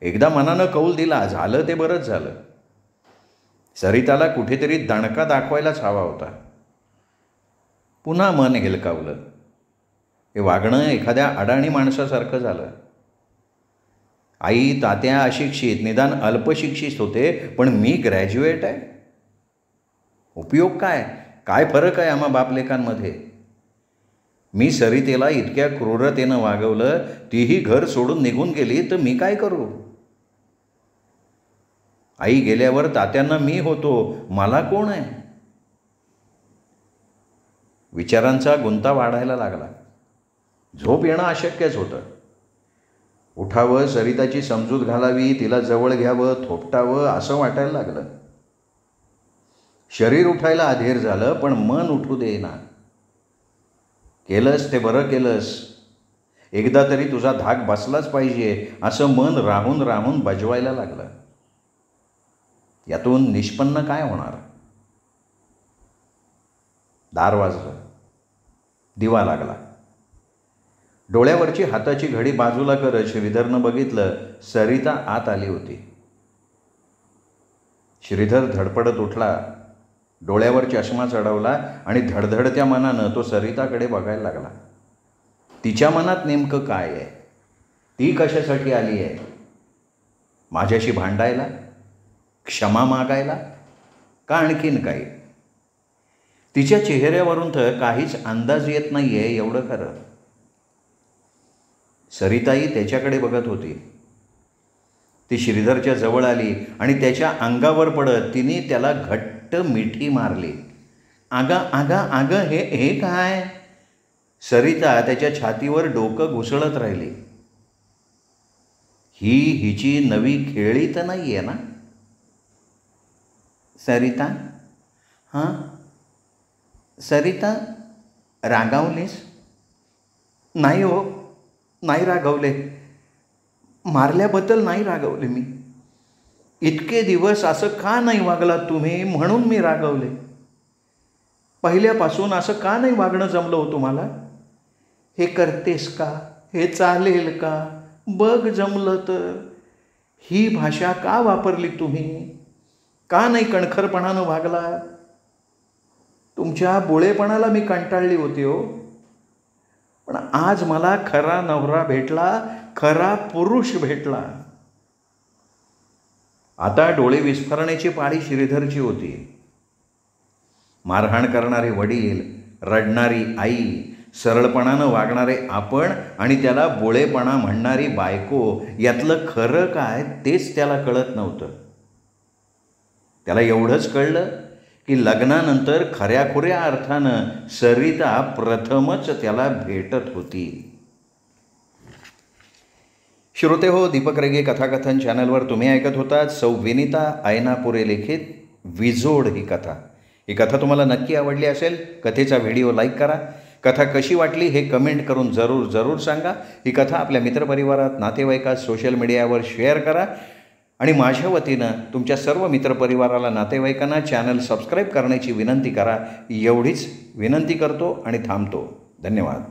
एकदा मनानं कौल दिला, झालं ते बरंच झालं. सरिताला कुठेतरी दणका दाखवायलाच हवा होता. पुन्हा मन हेलकावलं. हे वागणं एखाद्या अडाणी माणसासारखं झालं. आई तात्या अशिक्षित, निदान अल्पशिक्षित होते, पण मी ग्रॅज्युएट आहे. उपयोग काय? काय फरक आहे आम्हा बापलेकांमध्ये? मी सरितेला इतक्या क्रूरतेनं वागवलं, तीही घर सोडून निघून गेली, तर मी काय करू? आई गेल्यावर तात्यांना मी होतो, मला कोण आहे? विचारांचा गुंता वाढायला लागला. झोप येणं अशक्यच होतं. उठावं, सरिताची समजूत घालावी, तिला जवळ घ्यावं, थोपटावं असं वाटायला लागलं. शरीर उठायला अधीर झालं, पण मन उठू देईना. केलंस ते बरं केलंस, एकदा तरी तुझा धाक बसलाच पाहिजे असं मन राहून राहून बजवायला लागलं. यातून निष्पन्न काय होणार? दार वाजलं, दिवा लागला. डोळ्यावरची हाताची घडी बाजूला करत श्रीधरनं बघितलं, सरिता आत आली होती. श्रीधर धडपडत उठला, डोळ्यावर चष्मा चढवला आणि धडधडत्या मनानं तो सरिताकडे बघायला लागला. तिच्या मनात नेमकं काय आहे? ती कशासाठी आली आहे? माझ्याशी भांडायला, क्षमा मागायला, का आणखीन काही? तिच्या चेहऱ्यावरून तर काहीच अंदाज येत नाही आहे, एवढं खरं. सरिताई त्याच्याकडे बघत होती. ती श्रीधरच्या जवळ आली आणि त्याच्या अंगावर पडत तिने त्याला घट्ट मिठी मारली. आगा आगा आगं, हे काय? सरिता त्याच्या छातीवर डोकं घुसळत राहिली. ही हिची नवी खेळी तर नाही आहे ना? सरिता, हां सरिता, रागावलीस? नाही हो, नाही रागवले. मारल्याबद्दल नाही रागवले मी. इतके दिवस असं का नाही वागलात तुम्ही, म्हणून मी रागवले. पहिल्यापासून असं का नाही वागणं जमलं हो तुम्हाला? हे करतेस का? हे चालेल का? बघ जमलं तर. ही भाषा का वापरली तुम्ही? का नाही कणखरपणानं वागला? तुमच्या बोळेपणाला मी कंटाळली होती हो. पण आज मला खरा नवरा भेटला, खरा पुरुष भेटला. आता डोळे विस्फारण्याची पाळी श्रीधरची होती. मारहाण करणारे वडील, रडणारी आई, सरळपणानं वागणारे आपण आणि त्याला बोळेपणा म्हणणारी बायको, यातलं खरं काय तेच त्याला कळत नव्हतं. त्याला एवढंच कळलं की लग्नानंतर खऱ्याखुऱ्या अर्थानं सरिता प्रथमच त्याला भेटत होती. श्रोते हो, दीपक रेगे कथाकथन चॅनलवर तुम्ही ऐकत होतात सौ विनिता ऐनापुरे लिखित विजोड ही कथा. ही कथा तुम्हाला नक्की आवडली असेल. कथेचा व्हिडिओ लाईक करा. कथा कशी वाटली हे कमेंट करून जरूर सांगा. ही कथा आपल्या मित्रपरिवारात, नातेवाईकात, सोशल मीडियावर शेअर करा. आणि माझ्या वतीनं तुमच्या सर्व मित्रपरिवाराला, नातेवाईकांना चॅनल सबस्क्राईब करण्याची विनंती करा. एवढीच विनंती करतो आणि थांबतो. धन्यवाद.